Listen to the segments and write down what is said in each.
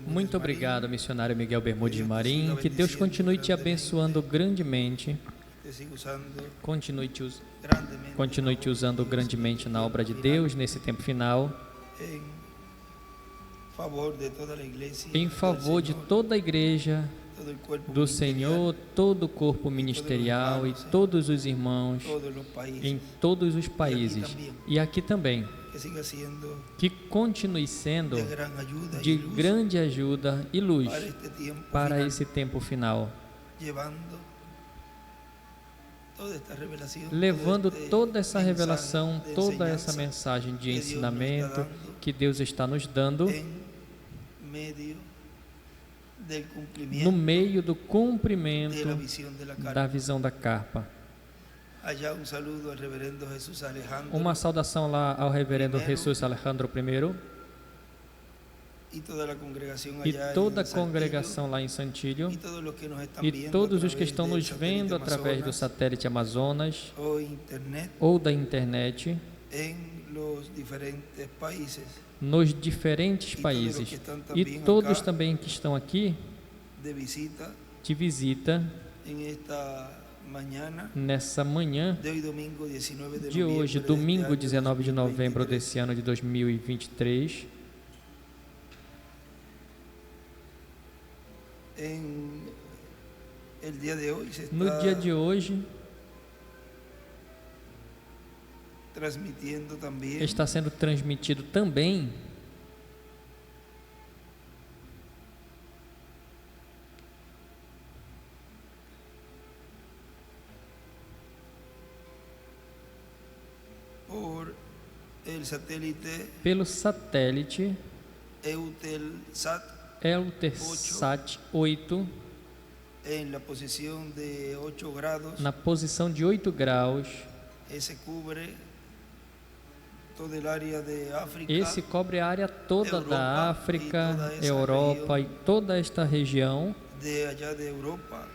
Muito obrigado, missionário Miguel Bermudes Marim. Que Deus continue te abençoando grandemente. Continue te usando grandemente na obra de Deus nesse tempo final. Em favor de toda a igreja do Senhor, todo o corpo ministerial e todos os irmãos em todos os países. E aqui também. Que continue sendo de grande ajuda e luz para esse tempo final, levando toda essa revelação, toda essa mensagem de ensinamento que Deus está nos dando no meio do cumprimento da visão da carpa. Uma saudação lá ao reverendo Jesus Alejandro I e toda a congregação lá em Santílio e todos os que estão nos vendo através do satélite Amazonas ou da internet nos diferentes países e todos também que estão aqui de visita nessa manhã de hoje, domingo 19 de novembro desse ano de 2023. No dia de hoje, está sendo transmitido também pelo satélite Eutelsat 8 na posição de 8 graus. Esse cobre a área toda da África, Europa e toda esta região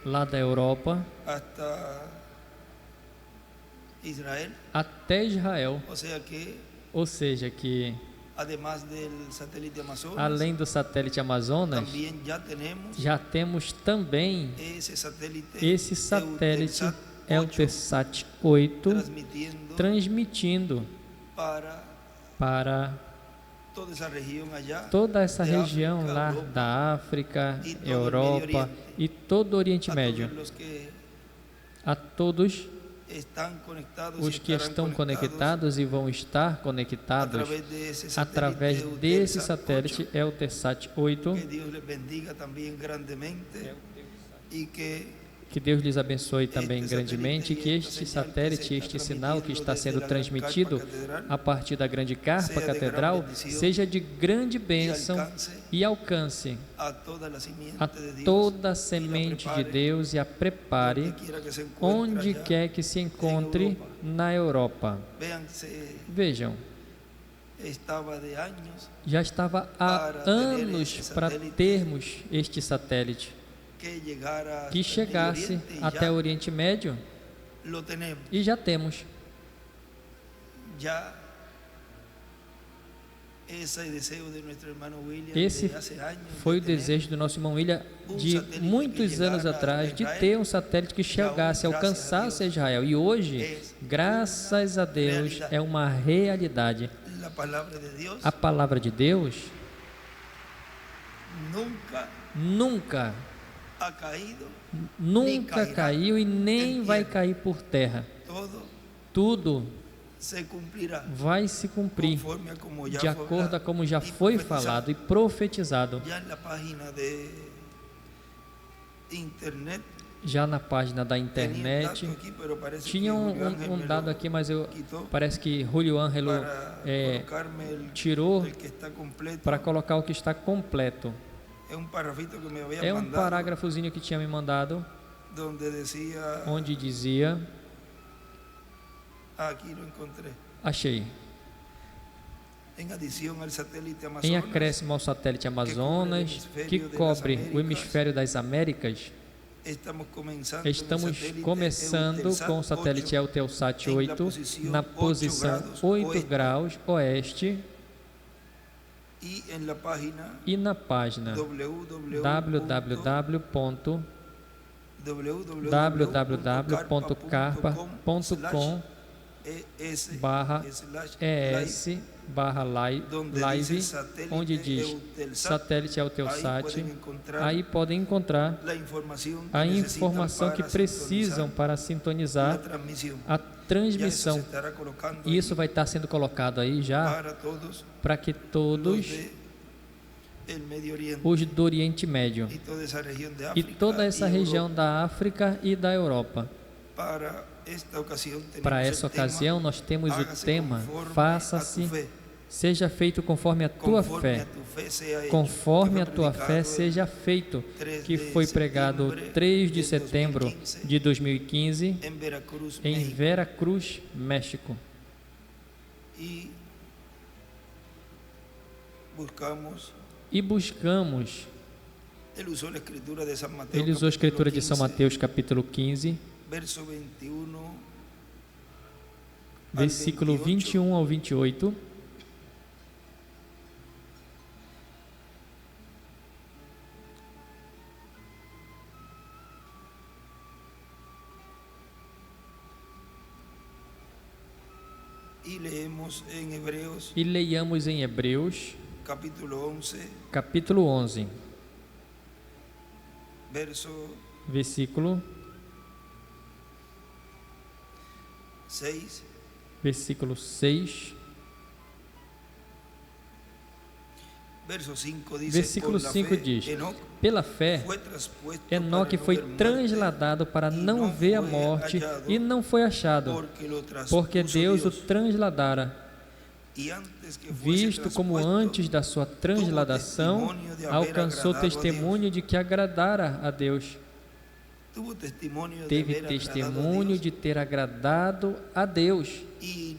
lá da Europa até Israel. Ou seja que além do satélite Amazonas, já temos também esse satélite Eutelsat 8 transmitindo para toda essa região lá da África, Europa e todo o Oriente Médio. A todos os que estão conectados e vão estar conectados através desse satélite Eutelsat 8. Que Deus lhes abençoe também grandemente, que este satélite, este sinal que está sendo transmitido a partir da grande carpa catedral, seja de grande bênção e alcance a toda a semente de Deus e a prepare onde quer que se encontre na Europa. Vejam, já estava há anos para termos este satélite que chegasse até o Oriente Médio, e já temos. Esse foi o desejo do nosso irmão William de muitos anos atrás, de ter um satélite que chegasse, alcançasse Israel, e hoje, graças a Deus, é uma realidade. A palavra de Deus nunca caiu e nem vai cair por terra. Tudo vai se cumprir de acordo a como já foi falado e profetizado. Já na página da internet tinha um dado aqui, mas parece que Julio Ângelo tirou para colocar o que está completo. É um parágrafozinho que tinha me mandado, onde dizia, achei, em acréscimo ao satélite Amazonas, que cobre o hemisfério das Américas, estamos começando com o satélite Eutelsat 8 na posição 8 graus oeste, E na página www.www.carpa.com/es/live, onde diz satélite é o Eutelsat. Aí podem encontrar a informação que precisam para sintonizar a transmissão. E isso vai estar sendo colocado aí já para que todos os do Oriente Médio e toda essa região da África e da Europa. Para essa ocasião nós temos o tema Faça-se, seja feito conforme a tua fé. Conforme a tua fé seja feito, que foi pregado 3 de setembro de 2015 em Veracruz, México. E buscamos. Ele usou a escritura de São Mateus, capítulo 15, versículo 21 ao 28. E leiamos em Hebreus, capítulo 11, versículo 6. Versículo 6. Versículo 5 diz: pela fé, Enoque foi transladado para não ver a morte e não foi achado, porque Deus o transladara, visto como antes da sua transladação alcançou testemunho de que agradara a Deus. Teve testemunho de ter agradado a Deus. E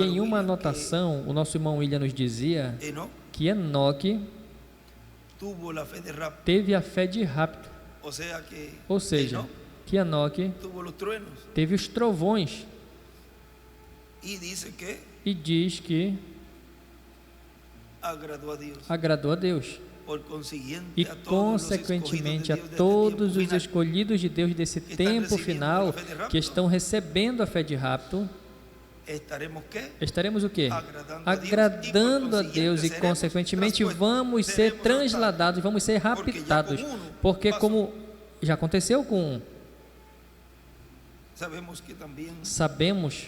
em uma anotação, o nosso irmão William nos dizia que Enoque teve a fé de rapto. Ou seja, que Enoque teve os trovões. E diz que agradou a Deus. E, consequentemente, a todos os escolhidos de Deus desse tempo final que estão recebendo a fé de rapto, estaremos o quê? Agradando a Deus e, consequentemente, vamos ser transladados, vamos ser raptados. Porque, como já aconteceu com um, sabemos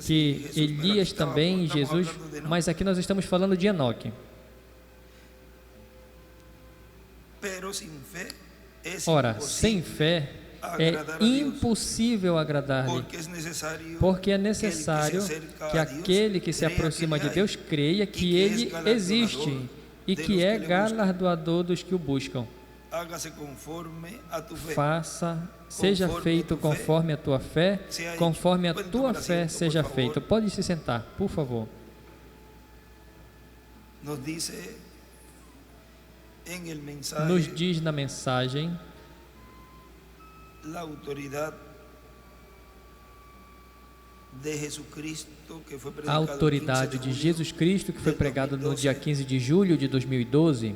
que Elias também, Jesus, mas aqui nós estamos falando de Enoque. Ora, sem fé é impossível agradar-lhe, porque é necessário que aquele que se aproxima de Deus creia que Ele existe e que é galardoador dos que o buscam. Seja feito conforme a tua fé, conforme a tua fé seja feito. Pode se sentar, por favor. Nos diz na mensagem a autoridade de Jesus Cristo que foi pregado no dia 15 de julho de 2012,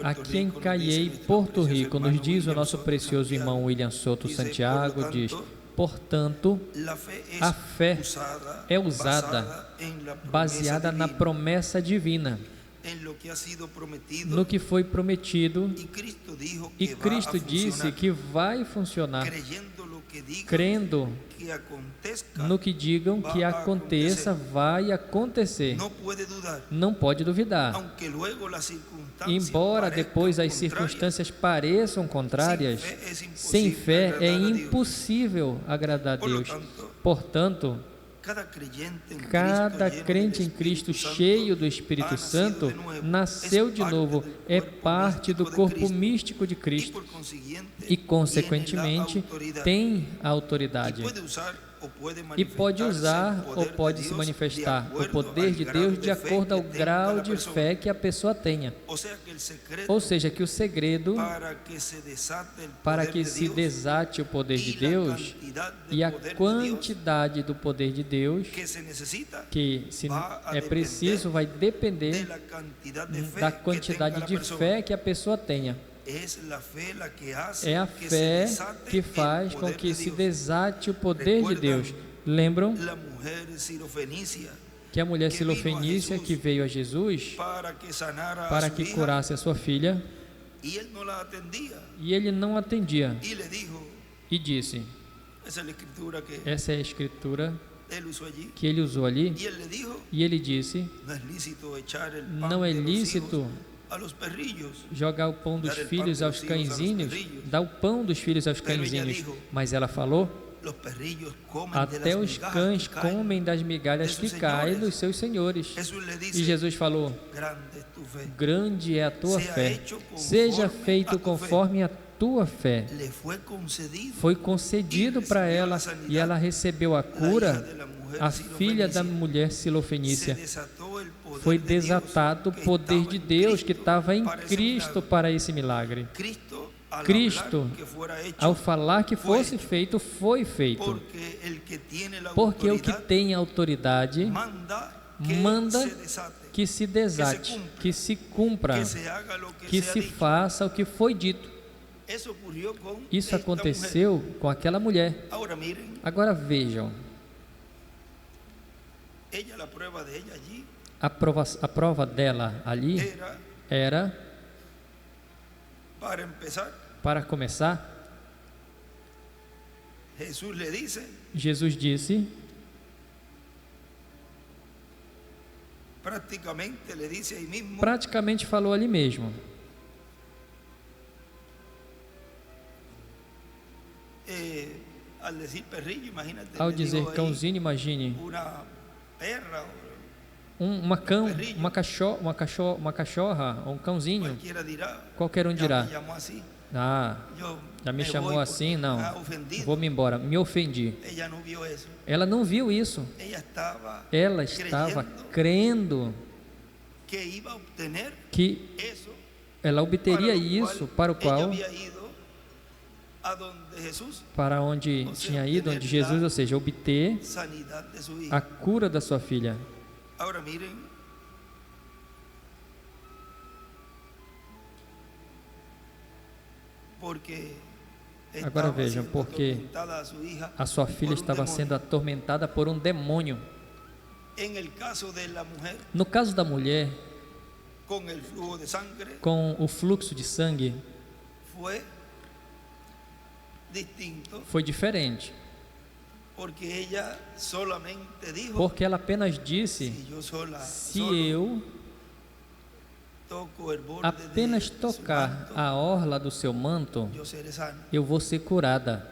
aqui em Cayey, Porto Rico. Nos diz o nosso precioso irmão William Soto Santiago, diz: portanto, a fé é usada baseada na promessa divina, no que foi prometido, e Cristo disse que vai funcionar, crendo no que digam que aconteça, vai acontecer. Não pode duvidar. Embora depois as circunstâncias pareçam contrárias, sem fé é impossível agradar a Deus. Portanto, cada crente em Cristo cheio do Espírito Santo nasceu de novo, é parte do corpo místico de Cristo e, consequentemente, tem a autoridade. e pode usar ou pode se manifestar o poder de Deus de acordo ao grau de fé que a pessoa tenha. Ou seja, que o segredo para que se desate o poder de Deus e a quantidade do poder de Deus que se é preciso vai depender da quantidade de fé que a pessoa tenha. É a fé que faz com que se desate o poder de Deus. Lembram que a mulher silofenícia que veio a Jesus para que curasse a sua filha, e ele não atendia, e disse, essa é a escritura que ele usou ali, e ele disse, não é lícito jogar o pão dos filhos aos cãezinhos, dar o pão dos filhos aos cãezinhos, mas ela falou, até os cães comem das migalhas que caem dos seus senhores. E Jesus falou, grande é a tua fé, seja feito conforme a tua fé. Foi concedido para ela e ela recebeu a cura. A filha da mulher silofenícia, foi desatado o poder de Deus que estava em Cristo para esse milagre. Cristo, ao falar que fosse feito, foi feito. Porque o que tem autoridade manda que se desate, que se cumpra, que se faça o que foi dito. Isso aconteceu com aquela mulher. Agora vejam, a prova dela ali era, para começar, Jesus disse, praticamente falou ali mesmo, ao dizer cãozinho, imagine uma cachorra ou um cãozinho, qualquer um dirá, já me chamou assim, não, vou-me embora, me ofendi. Ela não viu isso, ela estava crendo que ela obteria isso para onde tinha ido, onde Jesus, ou seja, obter a cura da sua filha. Agora vejam, porque a sua filha estava sendo atormentada por um demônio. No caso da mulher, com o fluxo de sangue, foi diferente. Porque ela apenas disse, se eu apenas tocar a orla do seu manto, eu vou ser curada.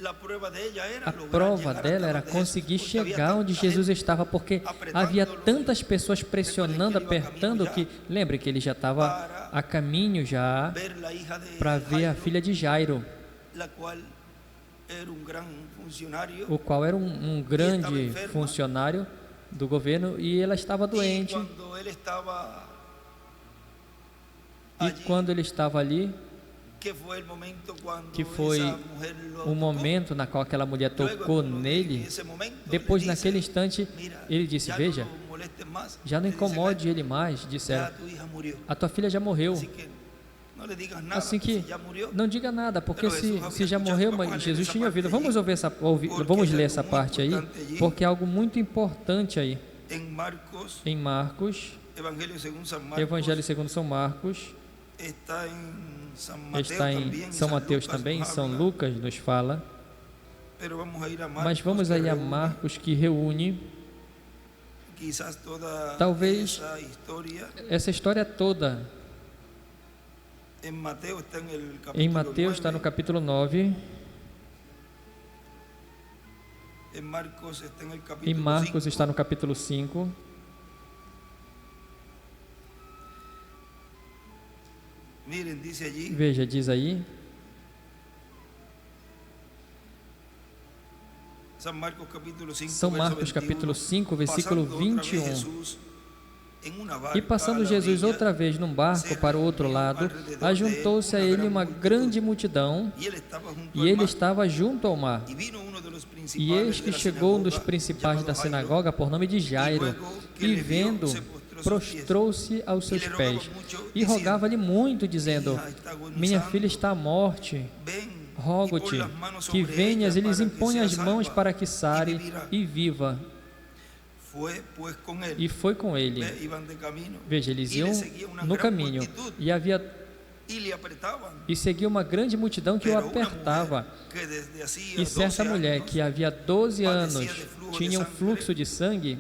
A prova dela era conseguir chegar onde Jesus estava, porque havia tantas pessoas pressionando, apertando, que lembre que ele já estava a caminho já para ver a filha de Jairo, o qual era um grande funcionário do governo, e ela estava doente. E quando ele estava ali, que foi o momento na qual aquela mulher tocou nele, depois naquele instante ele disse, veja, já não incomode ele mais, disseram, a tua filha já morreu. Assim que não diga nada, porque se já morreu, mas Jesus tinha ouvido. Vamos ler essa parte aí, porque é algo muito importante aí. Em Marcos, Evangelho segundo São Marcos, está em São Mateus também, São Lucas nos fala, mas vamos aí a Marcos, que reúne talvez essa história toda. Em Mateus está no capítulo 9, em Marcos está no capítulo 5, veja, diz aí, São Marcos capítulo 5, versículo 21. E passando Jesus outra vez num barco para o outro lado, ajuntou-se a ele uma grande multidão, e ele estava junto ao mar. E eis que chegou um dos principais da sinagoga, por nome de Jairo, e vendo, prostrou-se aos seus pés, e rogava-lhe muito, dizendo: minha filha está à morte, rogo-te que venhas e lhes imponha as mãos para que sare e viva. E foi com ele. Veja, eles iam no caminho e seguia uma grande multidão que o apertava. E certa mulher que havia 12 anos tinha um fluxo de sangue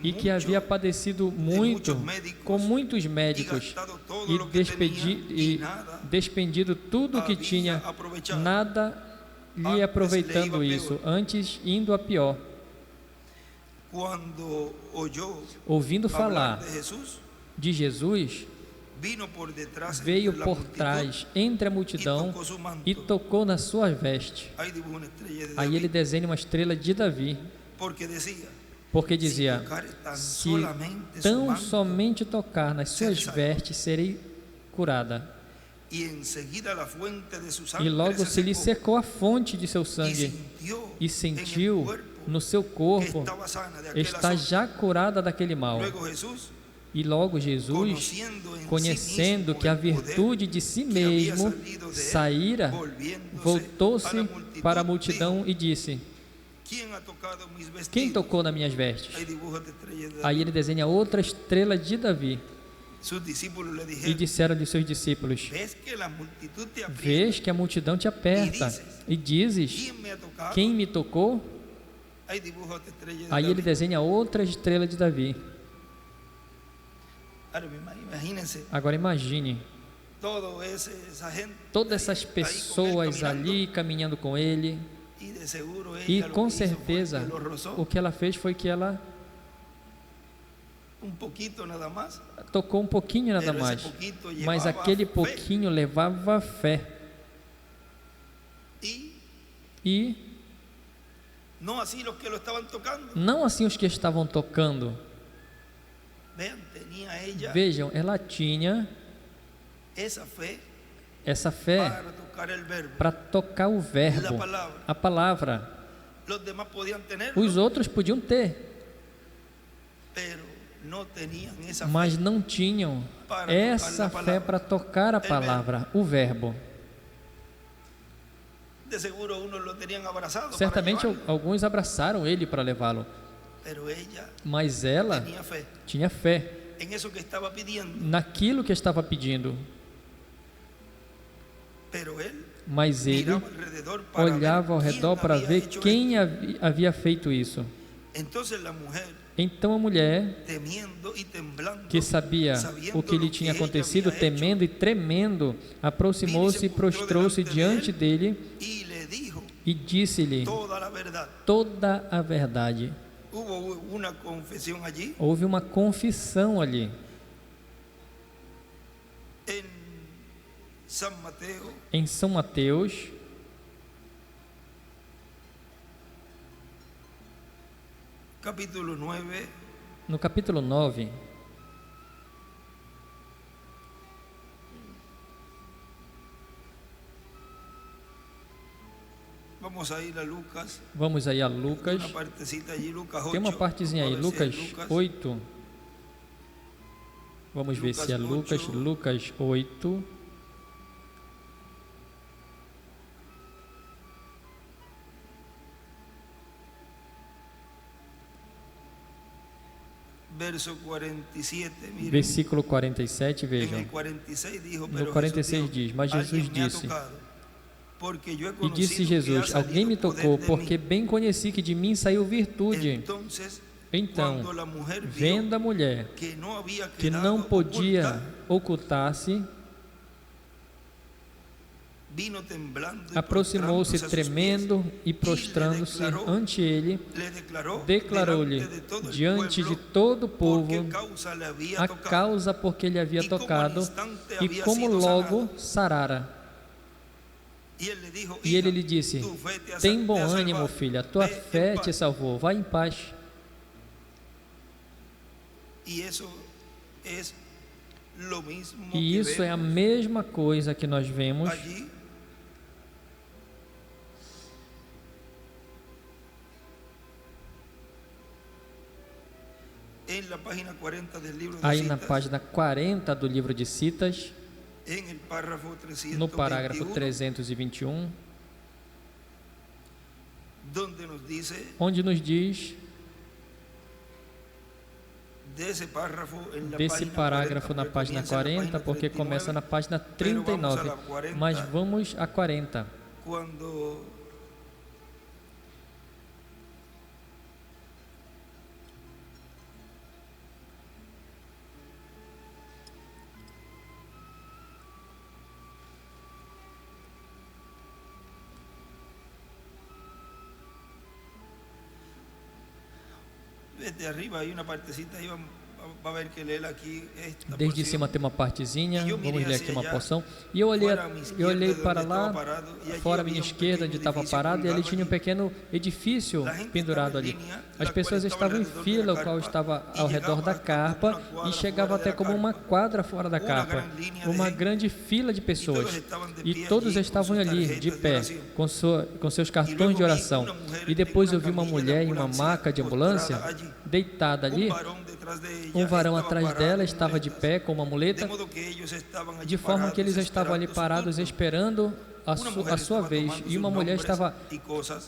e que havia padecido muito com muitos médicos e despendido tudo o que tinha, nada lhe aproveitando isso, antes indo a pior. Ouvindo falar de Jesus, veio por trás, entre a multidão, e tocou na sua veste. Aí ele desenha uma estrela de Davi, porque dizia: se tão somente tocar nas suas vestes, serei curada. E logo se lhe secou a fonte de seu sangue, e sentiu no seu corpo está já curada daquele mal. E logo Jesus, conhecendo que a virtude de si mesmo saíra, voltou-se para a multidão e disse: quem tocou nas minhas vestes? Aí ele desenha outra estrela de Davi. E disseram-lhe seus discípulos: vês que a multidão te aperta, e dizes: quem me tocou? Aí ele desenha outra estrela de Davi. Agora imagine todas essas pessoas ali caminhando com ele, e com certeza o que ela fez foi que ela tocou um pouquinho nada mais, mas aquele pouquinho levava fé. E não assim os que estavam tocando. Vejam, ela tinha essa fé para tocar o verbo, a palavra. Os outros podiam ter, mas não tinham essa fé para tocar a palavra, o verbo. Certamente alguns abraçaram ele para levá-lo, mas ela tinha fé naquilo que estava pedindo. Mas ele olhava ao redor para ver quem havia feito isso. Então a mulher, que sabia o que lhe tinha acontecido, temendo e tremendo, aproximou-se e prostrou-se diante dele e disse-lhe toda a verdade. Houve uma confissão ali. Em São Mateus, no capítulo 9, vamos aí a Lucas. Tem uma partezinha aí, Lucas 8. Vamos ver se é Lucas 8. Versículo 47, vejam. No 46 diz: mas Jesus disse, e disse Jesus: alguém me tocou, porque bem conheci que de mim saiu virtude. Então, vendo a mulher que não podia ocultar-se, aproximou-se tremendo e prostrando-se ante ele, declarou-lhe diante de todo o povo a causa por que ele havia tocado e como logo sarara. E ele lhe disse: tem bom ânimo, filha, a tua fé te salvou, vai em paz. E isso é a mesma coisa que nós vemos aí na página 40 do livro de Citas, no parágrafo 321, onde nos diz, desse parágrafo na página 40, porque começa na página 39, mas vamos a 40. Desde cima tem uma partezinha, vamos ler aqui uma porção. E eu olhei para lá, fora à minha esquerda, onde estava parado, e ali tinha um pequeno edifício pendurado ali. As pessoas estavam em fila, o qual estava ao redor da carpa, e chegava até como uma quadra fora da carpa, uma grande fila de pessoas. E todos estavam ali, de pé, com seus cartões de oração. E depois eu vi uma mulher em uma maca de ambulância, deitada ali. Um varão atrás dela estava de pé com uma muleta, de forma que eles estavam ali parados esperando a sua vez. E uma mulher estava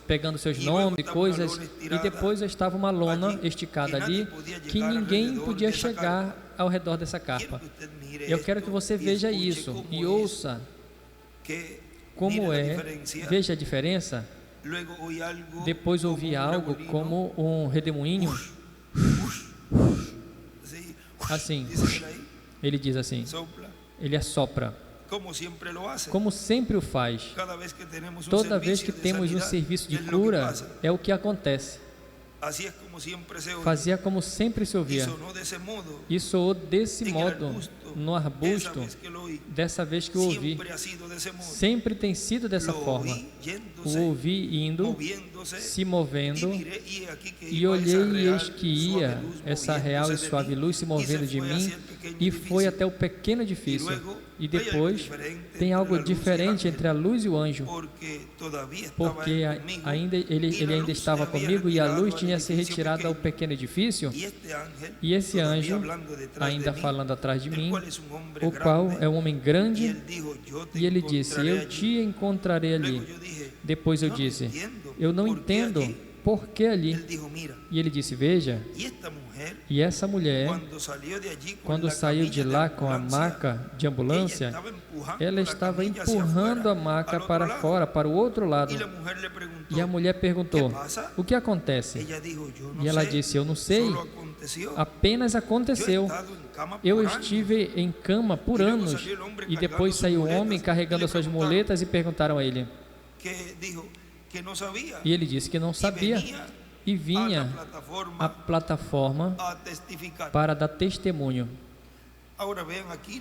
pegando seus nomes e coisas, e depois estava uma lona esticada ali, que ninguém podia chegar ao redor dessa carpa. Eu quero que você veja isso e ouça como veja a diferença. Depois ouvi algo como um redemoinho, assim, ele diz assim, ele assopra, como sempre o faz. Toda vez que temos um serviço de cura, é o que acontece. Fazia como sempre se ouvia. E soou desse modo no arbusto, dessa vez que eu ouvi. Sempre tem sido dessa forma. O ouvi indo, se movendo, e olhei e eis que ia essa real e suave luz se movendo de mim, e foi até o pequeno edifício. E depois tem algo diferente entre a luz e o anjo, porque ele ainda estava comigo e a luz tinha se retirado ao pequeno edifício, e esse anjo, ainda falando atrás de mim, o qual é um homem grande, e ele disse: eu te encontrarei ali. Depois eu disse: eu não entendo por que ali. E ele disse: veja, e essa mulher, quando saiu de lá com a maca de ambulância, ela estava empurrando a maca para fora, para o outro lado. E a mulher perguntou: o que acontece? E ela disse: eu não sei, apenas aconteceu. Eu estive em cama por anos. E depois saiu um homem carregando as suas muletas e perguntaram a ele. E ele disse que não sabia, e vinha à plataforma para dar testemunho.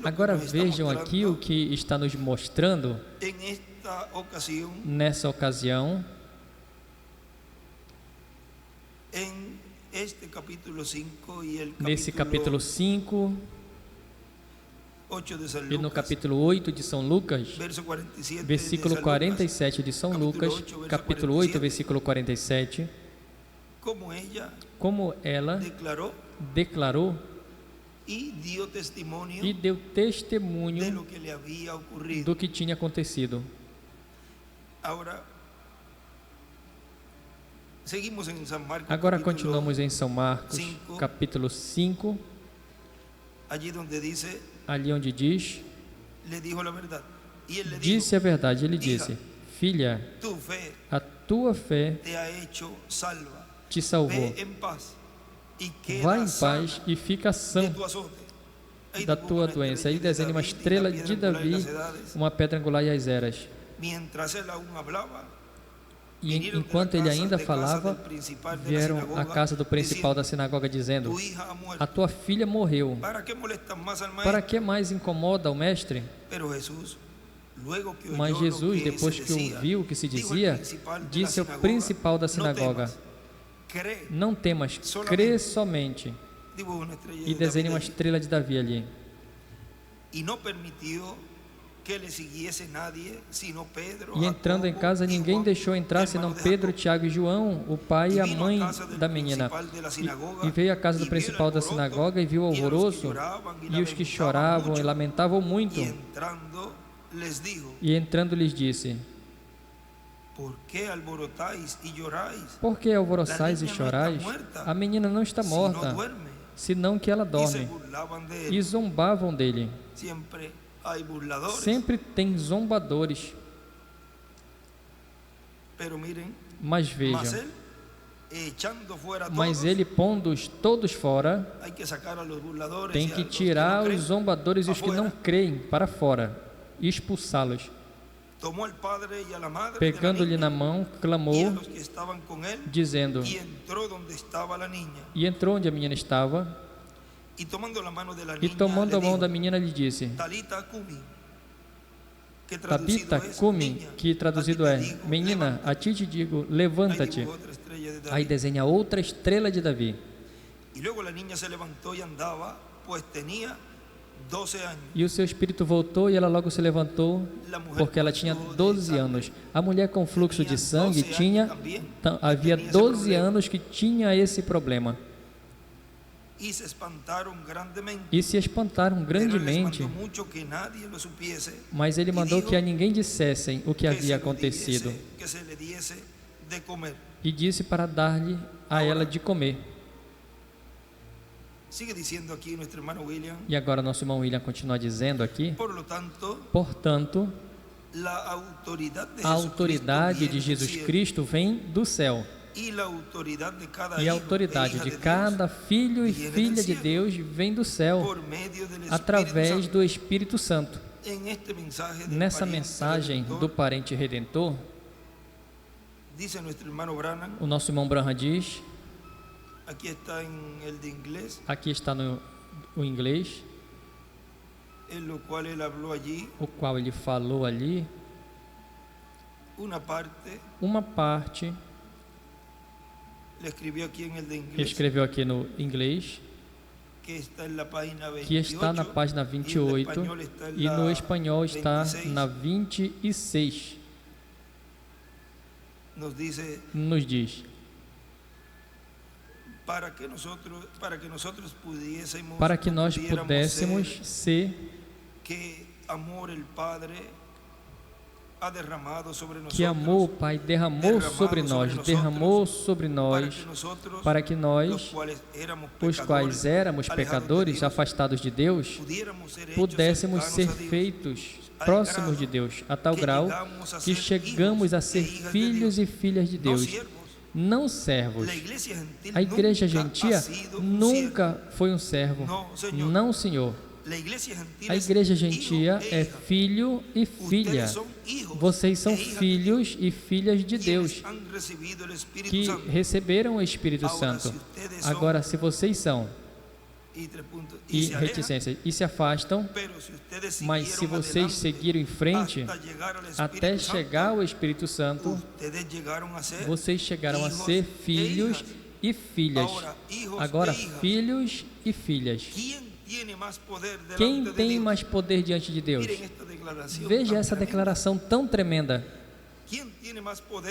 Agora vejam aqui o que está nos mostrando nessa ocasião, nesse capítulo 5 e no capítulo 8 de São Lucas, versículo 47 de São Lucas, capítulo 8, versículo 47, como ela declarou e deu testemunho do que tinha acontecido. Agora continuamos em São Marcos, capítulo 5, ali onde diz, disse a verdade, ele disse: filha, a tua fé te salvou. Vá em paz e fica sã da tua doença. Aí desenha uma estrela de Davi, uma pedra angular e as eras. E enquanto ele ainda falava, vieram à casa do principal da sinagoga dizendo: a tua filha morreu. Para que mais incomoda o mestre? Mas Jesus, depois que ouviu o que se dizia, disse ao principal da sinagoga: não temas, crê somente. E desenhe uma estrela de Davi ali. E entrando em casa, ninguém deixou entrar senão Pedro, Tiago e João, o pai e a mãe da menina. E veio à casa do principal da sinagoga e viu o alvoroço e os que choravam e lamentavam muito. E entrando lhes disse: por que alvoroçais e chorais? A menina não está morta, senão que ela dorme. E zombavam dele. Sempre tem zombadores. Mas vejam, mas ele, pondo-os todos fora, tem que tirar os zombadores e os que não creem para fora e expulsá-los. Pegando-lhe na mão, clamou, dizendo, e entrou onde a menina estava, e tomando a mão da menina lhe disse: Tabita cumi, que traduzido é: menina, a ti te digo, levanta-te. Aí desenha outra estrela de Davi. E o seu espírito voltou e ela logo se levantou, porque ela tinha 12 anos. A mulher com fluxo de sangue havia 12 anos que tinha esse problema. E se espantaram grandemente, mas ele mandou que a ninguém dissessem o que havia acontecido, e disse para dar-lhe a ela de comer. E agora nosso irmão William continua dizendo aqui: portanto, a autoridade de Jesus Cristo vem do céu, e a autoridade de cada filho e filha de Deus vem do céu, através do Espírito Santo. Nessa mensagem do parente redentor, o nosso irmão Branham diz, aqui está o inglês, o qual ele falou ali, uma parte, escreveu aqui no inglês, que está na página 28, e no espanhol está na 26. Nos diz: para que nós pudéssemos ser que amor o Pai derramou sobre nós, para que nós, os quais éramos pecadores, afastados de Deus, pudéssemos ser feitos próximos de Deus, a tal grau que chegamos a ser filhos e filhas de Deus, não servos. A igreja gentia nunca foi um servo, não, Senhor. A igreja gentia é filho e filha. Vocês são filhos e filhas de Deus, que receberam o Espírito Santo. Agora, se vocês são e reticências e se afastam, mas se vocês seguirem em frente até chegar ao Espírito Santo, vocês chegaram a ser filhos e filhas. Agora, filhos e filhas. Quem tem mais poder diante de Deus? Veja essa declaração tão tremenda.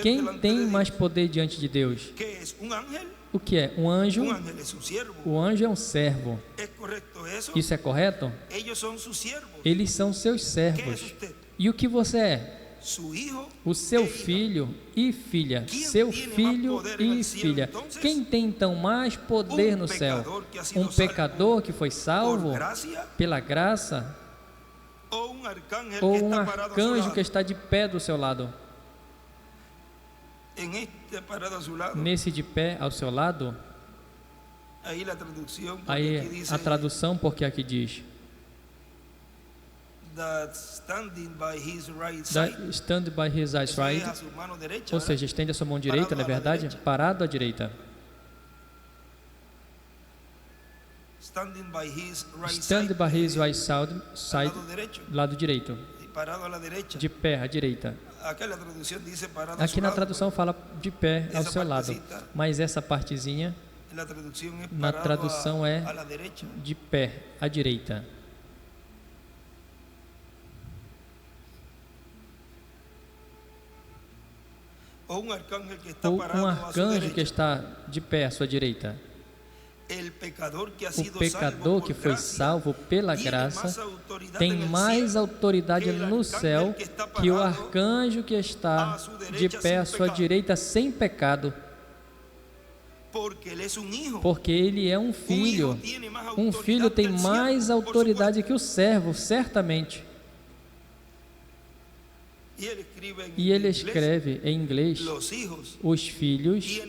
Quem tem mais poder diante de Deus? O que é? Um anjo? O anjo é um servo. Isso é correto? Eles são seus servos. E o que você é? O seu filho e filha. Seu filho e filha. Quem tem então mais poder no céu? Um pecador que foi salvo pela graça? Ou um arcanjo que está de pé do seu lado? Nesse de pé ao seu lado, aí a tradução, porque aqui diz stand by his right, ou seja, estende a sua mão direita, não é verdade? Parado à direita. Stand by his right side, lado direito. de pé à direita. Aqui na tradução fala de pé ao seu lado, mas essa partezinha na tradução é de pé à direita. Ou um arcanjo que está de pé à sua direita. O pecador que foi salvo pela graça tem mais autoridade no céu que o arcanjo que está de pé à sua direita sem pecado. Porque ele é um filho. Um filho tem mais autoridade que o servo, certamente. E ele escreve em inglês: os filhos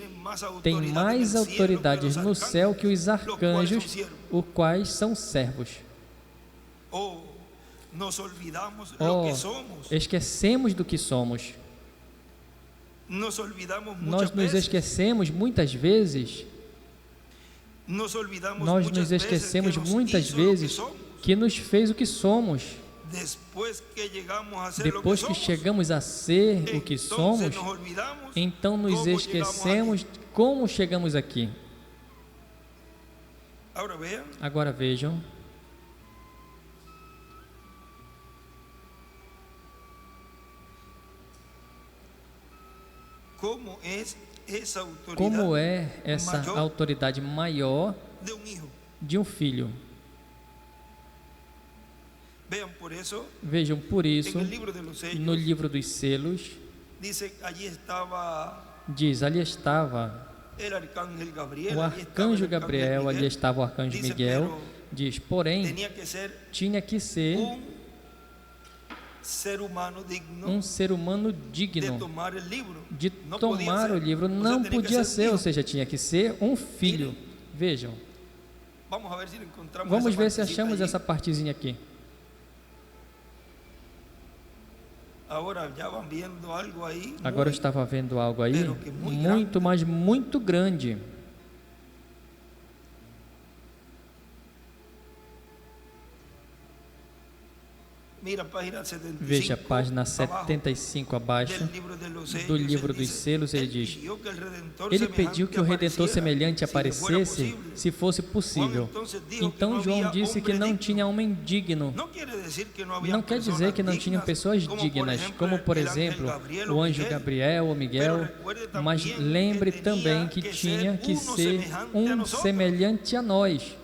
têm mais autoridades no céu que os arcanjos, os quais são servos. Esquecemos do que somos. Nós nos esquecemos muitas vezes. Nós nos esquecemos muitas vezes que nos fez o que somos. Depois que chegamos a ser o que somos, então nos esquecemos como chegamos aqui. Agora vejam. Como é essa autoridade maior de um filho? Vejam, por isso, no livro dos selos, diz, ali estava o arcanjo Gabriel, ali estava o arcanjo Miguel, diz, porém, tinha que ser um ser humano digno de tomar o livro, não podia ser, ou seja, tinha que ser um filho. Vejam, vamos ver se achamos essa partezinha aqui. Agora eu estava vendo algo aí, muito, mas muito grande. Veja a página 75 abaixo do livro dos selos, ele diz: ele pediu que o Redentor semelhante aparecesse, se fosse possível. Então João disse que não tinha homem digno. Não quer dizer que não tinham pessoas dignas, como por exemplo o anjo Gabriel ou Miguel, mas lembre também que tinha que ser um semelhante a nós.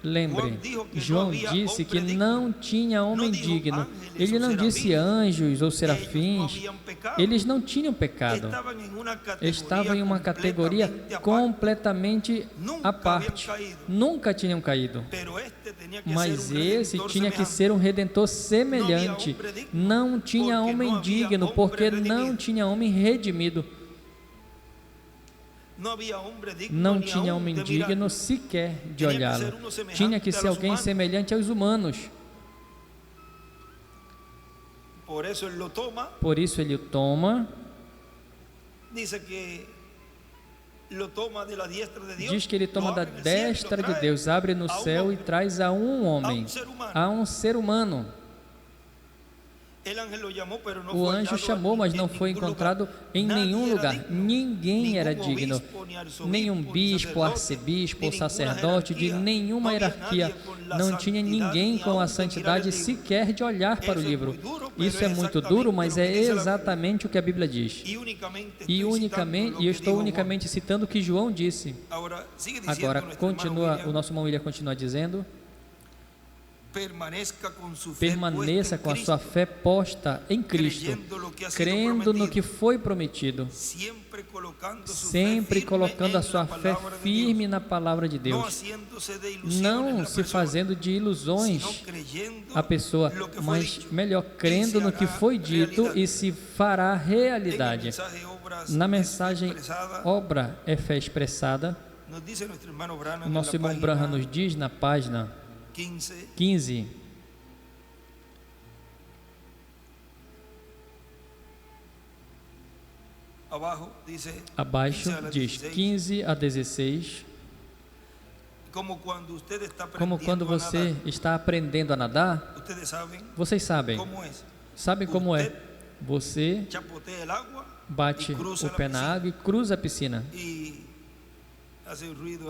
Lembre, João disse que não tinha homem digno. Ele não disse anjos ou serafins. Eles não tinham pecado. Estavam em uma categoria completamente à parte. Nunca tinham caído. Mas esse tinha que ser um redentor semelhante. Não tinha homem digno, porque não tinha homem redimido. Não tinha homem digno sequer de olhá-lo. Tinha que ser alguém semelhante aos humanos. Por isso ele o toma. Diz que ele toma da destra de Deus, abre no céu e traz a um homem, a um ser humano. O anjo chamou, mas não foi encontrado em nenhum lugar. Ninguém era digno. Nenhum bispo, arcebispo ou sacerdote de nenhuma hierarquia. Não tinha ninguém com a santidade sequer de olhar para o livro. Isso é muito duro, mas é exatamente o que a Bíblia diz. E eu estou unicamente citando o que João disse. Agora, continua, o nosso irmão William continua dizendo: permaneça com a sua fé posta em Cristo, crendo no que foi prometido, sempre colocando a sua fé firme na palavra de Deus, não se fazendo de ilusões a pessoa, mas melhor, crendo no que foi dito e se fará realidade. Na mensagem Obra é Fé Expressada, o nosso irmão Branham nos diz na página 15. Abaixo diz 15 a 16. Como quando você está aprendendo a nadar, vocês sabem. Sabem como é? Você bate o pé na água e cruza a piscina.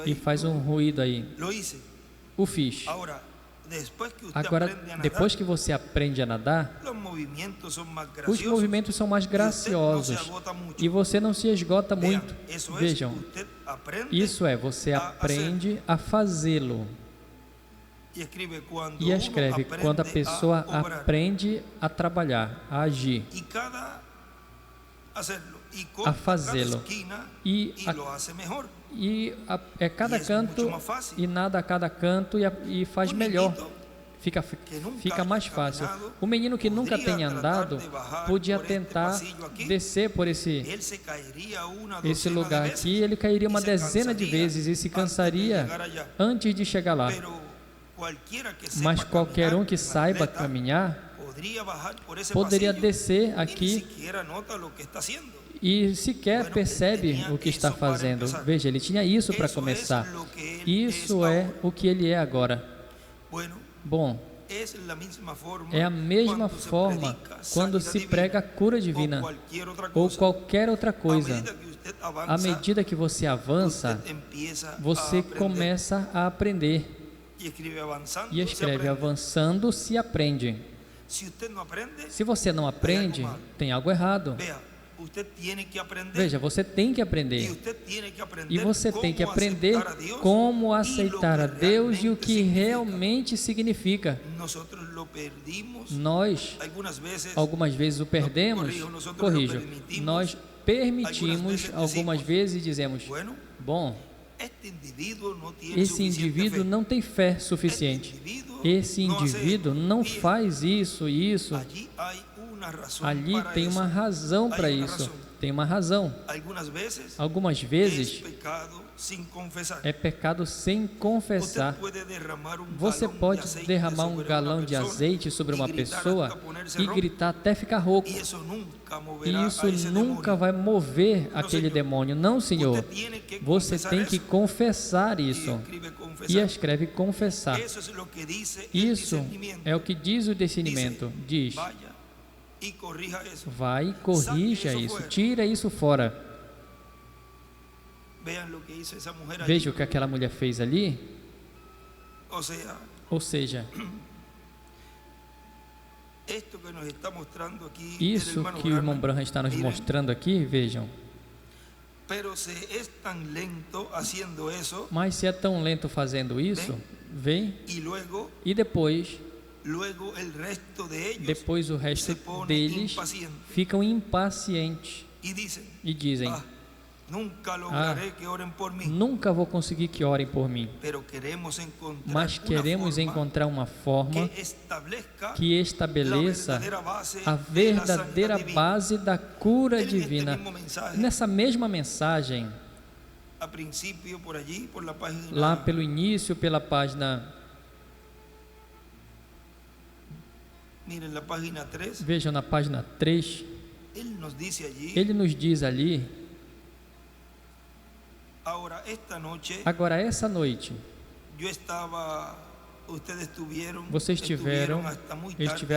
E faz um ruído aí. O fiz. Agora, depois que você aprende a nadar, os movimentos são mais graciosos e você não se esgota muito. Vejam, isso é, você aprende a fazê-lo. E escreve quando a pessoa aprende a trabalhar, a agir, a fazê-lo. É cada canto e nada a cada canto e faz melhor. Fica mais fácil. O menino que nunca tem andado podia tentar descer por esse lugar aqui, ele cairia uma dezena de vezes e se cansaria antes de chegar lá. Mas qualquer um que saiba caminhar poderia descer aqui e sequer percebe o que está fazendo. Veja, ele tinha isso para começar. Isso é o que ele é agora. Bom, é a mesma forma quando se prega a cura divina ou qualquer outra coisa. À medida que você avança, você começa a aprender. E escreve, avançando se aprende. Se você não aprende, tem algo errado. Veja, você tem que aprender. E você tem que aprender como aceitar a Deus e o que realmente significa. Nós, algumas vezes o perdemos, corrijo, nós permitimos algumas vezes e dizemos, bom, esse indivíduo não tem fé suficiente. Esse indivíduo não faz isso e isso. Ali tem uma razão para isso. Tem uma razão. Algumas vezes é pecado sem confessar. Você pode derramar um galão de azeite sobre uma pessoa e gritar até ficar rouco. E isso nunca vai mover aquele demônio. Não, Senhor. Você tem que confessar isso. E escreve confessar. Isso é o que diz o discernimento. Diz: vai e corrija isso, tira isso fora. Veja o que aquela mulher fez ali. Ou seja, isso que o irmão Branham está nos mostrando aqui, vejam. Mas se é tão lento fazendo isso, vem, e depois o resto deles ficam impacientes e dizem: nunca vou conseguir que orem por mim. Mas queremos encontrar uma forma que estabeleça a verdadeira base da cura divina. Nessa mesma mensagem, lá pelo início, pela página, vejam na página 3, ele nos diz ali: agora essa noite, vocês estiveram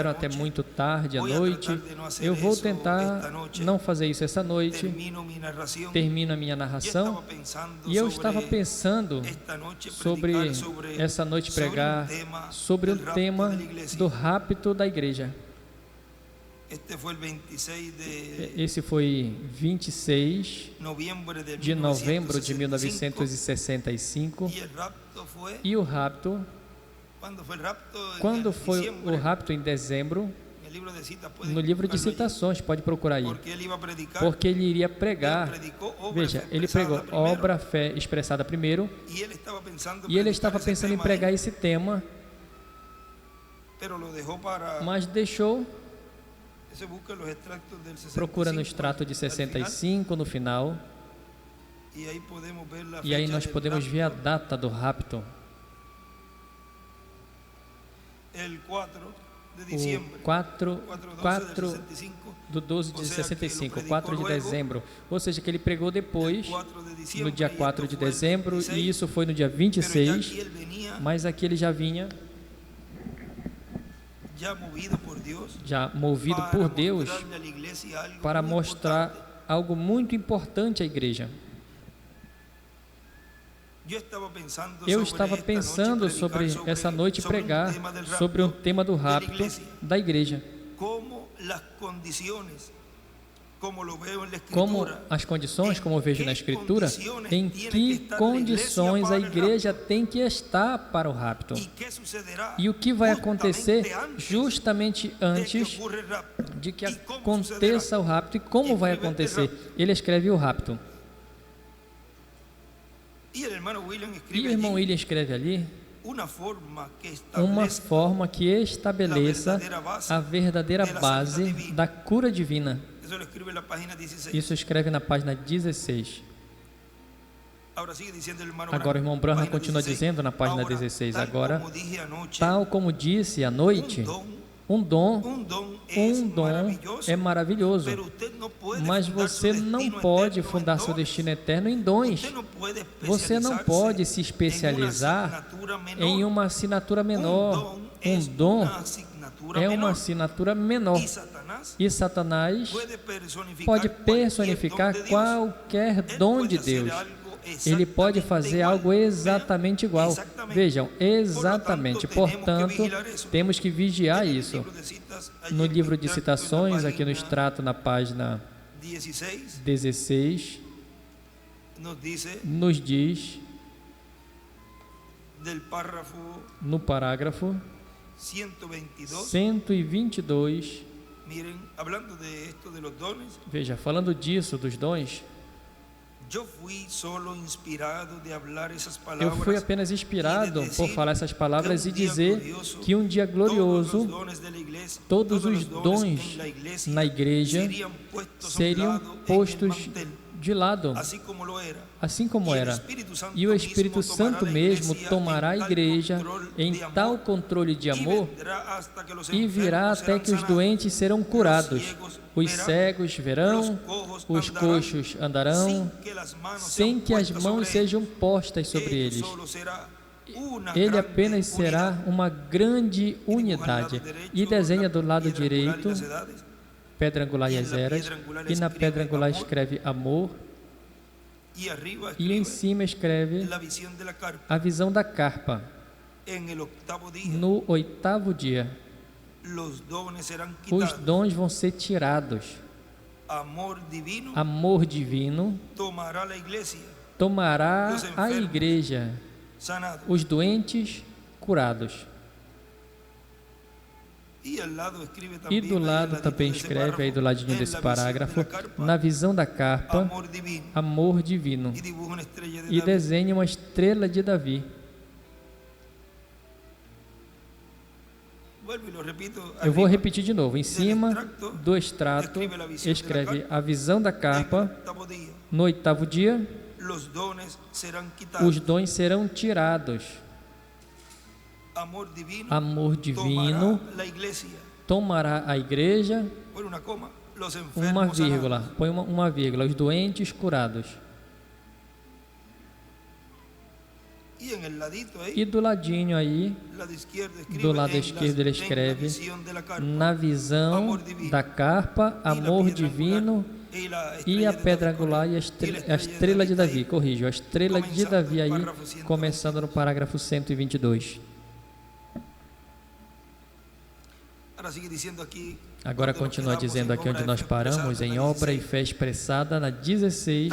até muito tarde à noite. Eu vou tentar não fazer isso essa noite. Termino a minha narração. E eu estava pensando sobre essa noite pregar sobre o tema do rapto da igreja. Esse foi 26 de novembro de 1965. E o rapto, quando foi o rapto em dezembro, no livro de citações, pode procurar aí. Porque ele iria pregar, veja, ele pregou obra, fé expressada primeiro, e ele estava pensando em pregar esse tema, mas deixou. Procura no extrato de 65 no final, e aí nós podemos ver a data do rapto. 4 do 12 de 65, 4 de dezembro. Ou seja, que ele pregou depois, no dia 4 de dezembro, e isso foi no dia 26, mas aqui ele já vinha, já movido por Deus, para mostrar algo muito importante à igreja. Eu estava pensando sobre essa noite pregar sobre o tema do rapto da igreja. Como as condições, como eu vejo na Escritura, em que condições a igreja tem que estar para o rapto. E o que vai acontecer justamente antes de que aconteça o rapto e como vai acontecer. Ele escreve o rapto. E o irmão William escreve ali uma forma que estabeleça a verdadeira base da cura divina. Isso escreve na página 16. Agora o irmão Branham continua dizendo na página 16. Agora, tal como disse à noite, um dom é maravilhoso, mas você não pode fundar seu destino eterno em dons. Você não pode se especializar em uma assinatura menor. Um dom é uma assinatura menor. E Satanás pode personificar qualquer dom de Deus. Ele pode fazer algo exatamente igual. Vejam, exatamente. Portanto, temos que vigiar isso. No livro de citações, aqui no extrato, na página 16, nos diz, no parágrafo 122, veja, falando disso, dos dons, eu fui apenas inspirado por falar essas palavras e dizer que um dia glorioso, todos os dons na igreja seriam postos de lado, assim como era. E o Espírito Santo mesmo tomará a igreja em tal controle de amor e virá até que os doentes serão curados. Os cegos verão, os coxos andarão, sem que as mãos sejam postas sobre eles. Ele apenas será uma grande unidade. E desenha do lado direito pedra angular e as eras, e na pedra angular escreve amor, e em cima escreve a visão da carpa. No 8º dia, os dons vão ser tirados. Amor divino tomará a igreja, os doentes curados. E do lado também escreve, aí do ladinho desse parágrafo, na visão da carpa, amor divino. E desenha uma estrela de Davi. Eu vou repetir de novo. Em cima do extrato, escreve a visão da carpa. No 8º dia, os dons serão tirados. Amor divino tomará a igreja, uma vírgula, põe uma vírgula, os doentes curados. E do ladinho aí, do lado esquerdo ele escreve, na visão da carpa, amor divino, e a pedra angular e a estrela de Davi. Corrijo, a estrela de Davi aí, começando no parágrafo 122. Agora continua dizendo aqui onde nós paramos, em obra e fé expressada na 16,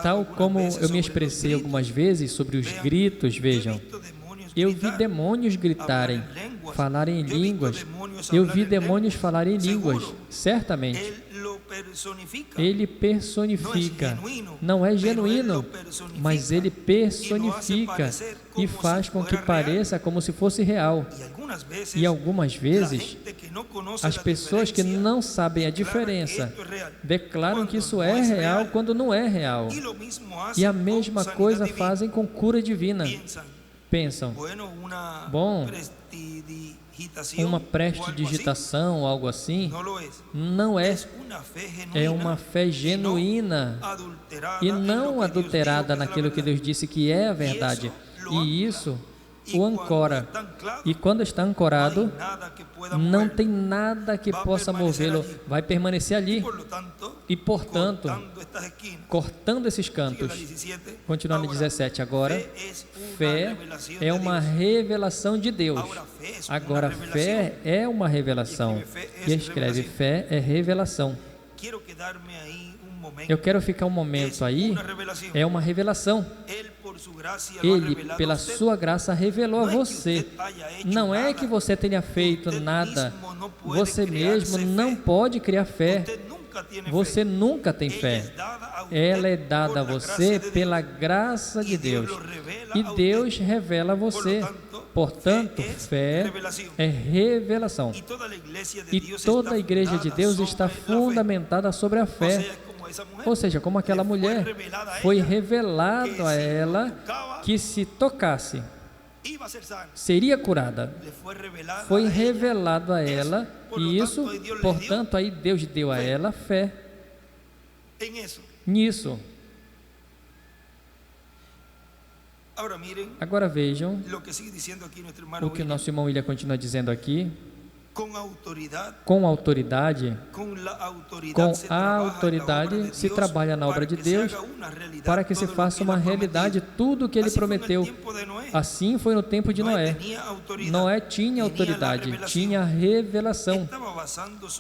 tal como eu me expressei algumas vezes sobre os gritos. Vejam, eu vi demônios gritarem, falarem em línguas, eu vi demônios falarem em línguas, certamente. Ele personifica, não é genuíno, mas ele personifica e faz com que pareça como se fosse real. E algumas vezes, as pessoas que não sabem a diferença declaram que isso é real quando não é real. E a mesma coisa fazem com cura divina. Pensam, bom, uma prestidigitação, algo assim, não é. É uma fé genuína e não adulterada naquilo que Deus disse que é a verdade. E isso o ancora. E quando está ancorado, não tem nada que possa movê-lo, vai permanecer ali. E, portanto, cortando esses cantos. Continuando no 17. Agora, fé é uma revelação de Deus. Agora, fé é uma revelação. E escreve, fé é revelação. Eu quero ficar um momento aí. É uma revelação. Ele, pela sua graça, revelou a você. Não é que você tenha feito nada. Você mesmo não pode criar fé. Você nunca tem fé. Ela é dada a você pela graça de Deus. E Deus revela a você. Portanto, fé é revelação. E toda a igreja de Deus está fundamentada sobre a fé. Ou seja, como aquela mulher, foi revelado a ela que se tocasse, seria curada. Foi revelado a ela, e isso, portanto, aí Deus deu a ela fé nisso. Agora vejam o que o nosso irmão William continua dizendo aqui. Com autoridade, a autoridade se trabalha na obra de Deus para que se faça uma realidade tudo o que Ele prometeu. Assim foi no tempo de Noé. Noé tinha autoridade, tinha revelação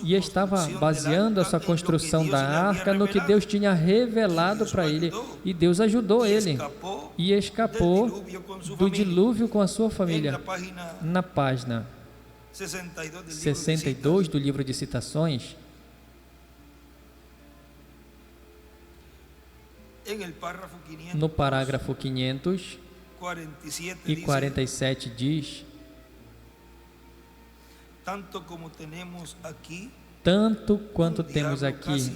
e estava baseando essa construção da arca no que Deus tinha revelado para ele, e Deus ajudou ele e escapou do dilúvio com a sua família. Na página 62 do livro de Citações, no parágrafo 547 diz: tanto quanto temos aqui,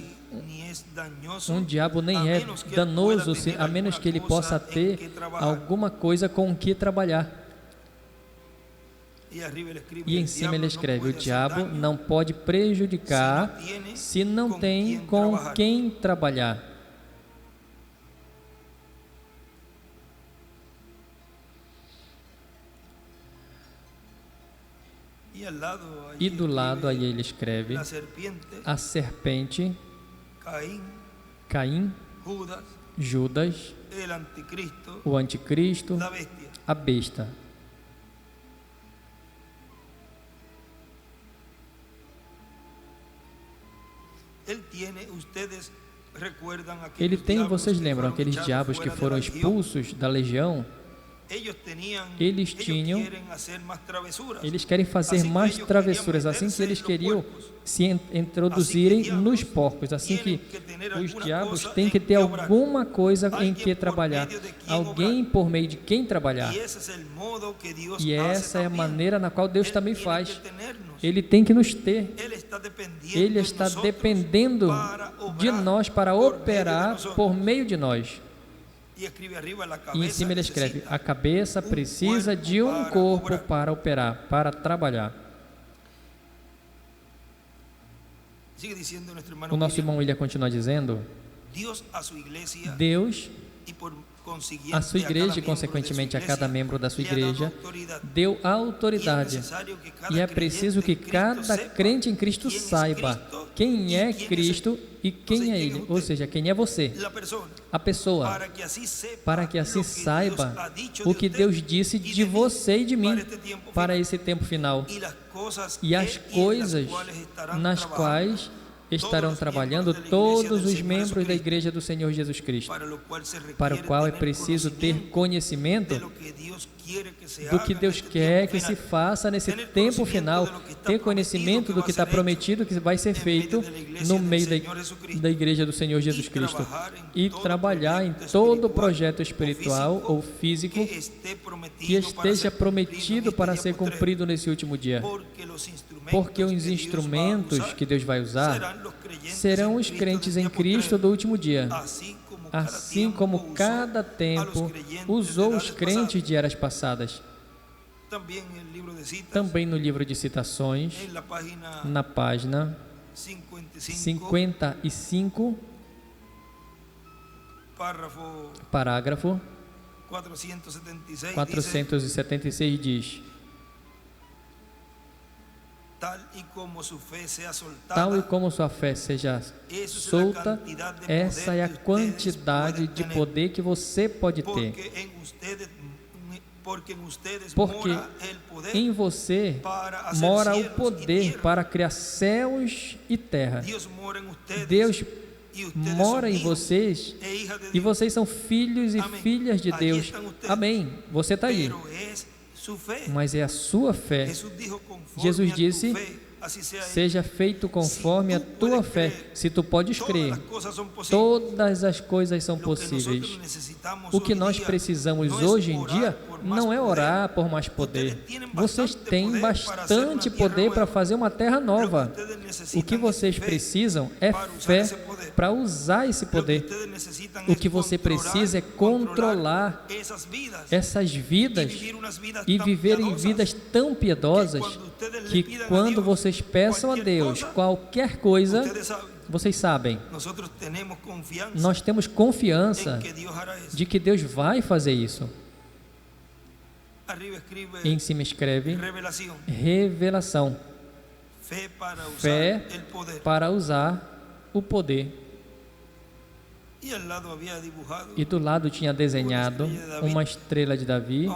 um diabo nem é danoso, a menos que ele possa ter alguma coisa com que trabalhar. E em cima ele escreve: o diabo não pode prejudicar se não tem com quem trabalhar. E do lado aí ele escreve: a serpente, Caim, Judas, o anticristo, a besta. Ele tem, vocês lembram, aqueles diabos que foram expulsos da legião? Eles querem fazer mais travessuras, assim que eles queriam se introduzirem nos porcos, assim que os diabos têm que ter alguma coisa em que trabalhar, alguém por meio de quem trabalhar. E essa é a maneira na qual Deus também faz. Ele tem que nos ter. Ele está dependendo de nós para operar por meio de nós. E em cima ele escreve: a cabeça precisa de um corpo para operar, para trabalhar. O nosso irmão William continua dizendo: Deus, a sua igreja e consequentemente a cada membro da sua igreja, deu autoridade. E é preciso que cada crente em Cristo saiba quem é Cristo e quem é Ele, ou seja, quem é você, a pessoa, para que assim saiba o que Deus disse de você e de mim para esse tempo final, e as coisas nas quais estarão trabalhando todos os membros da Igreja do Senhor Jesus Cristo, para o qual é preciso ter conhecimento do que Deus quer que se faça nesse tempo final, ter conhecimento do que está prometido que vai ser feito no meio da Igreja do Senhor Jesus Cristo, e trabalhar em todo o projeto espiritual ou físico que esteja prometido para ser cumprido nesse último dia, porque os instrumentos que Deus vai usar serão os crentes em Cristo do último dia, assim como cada tempo usou os crentes de eras passadas. Também no livro de citações, na página 55, parágrafo 476 diz: tal e como sua fé seja solta, essa é a quantidade de poder que você pode ter. Porque em você mora o poder para criar céus e terra. Deus mora em vocês e vocês são filhos e filhas de Deus. Amém. Você está aí. Mas é a sua fé. Jesus disse: seja feito conforme a tua fé. Se tu podes crer, todas as coisas são possíveis. O que nós precisamos hoje em dia não é orar por mais poder. Vocês têm bastante poder para fazer uma terra nova. O que vocês precisam é fé para usar esse poder. O que você precisa é controlar essas vidas e viver em vidas tão piedosas que quando vocês peçam a Deus qualquer coisa, vocês sabem, nós temos confiança de que Deus vai fazer isso. Em cima escreve revelação, fé para usar o poder. E do lado tinha desenhado uma estrela de Davi,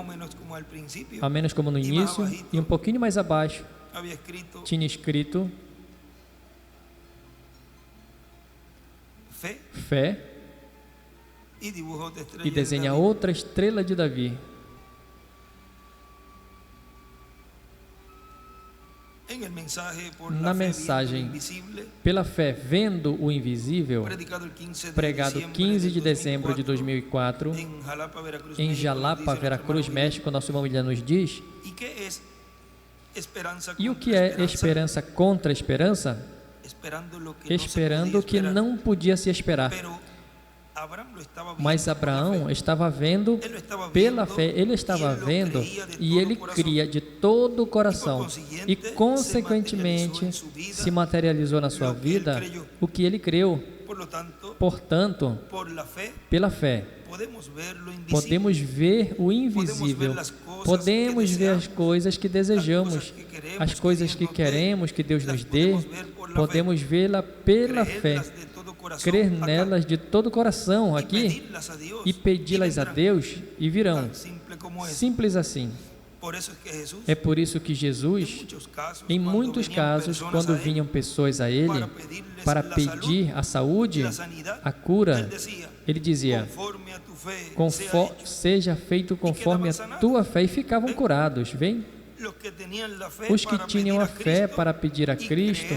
ao menos como no início, e um pouquinho mais abaixo tinha escrito fé, e desenha outra estrela de Davi. Na mensagem pela fé vendo o invisível, pregado 15 de dezembro de 2004 em Jalapa, Veracruz, México, nosso irmão William nos diz: e o que é esperança contra esperança? Esperando o que não podia se esperar. Mas Abraão estava vendo pela fé, ele estava vendo e ele cria de todo o coração e consequentemente se materializou na sua vida o que ele creu. Portanto, pela fé, podemos ver o invisível, podemos ver as coisas que desejamos, as coisas que queremos que Deus nos dê, podemos vê-la pela fé, crer nelas de todo o coração aqui e pedi-las a Deus e virão. Simples assim. É por isso que Jesus, em muitos casos, quando vinham pessoas a Ele para pedir a saúde, a cura, Ele dizia: seja feito conforme a tua fé, e ficavam curados. Vem? Os que tinham a fé para pedir a Cristo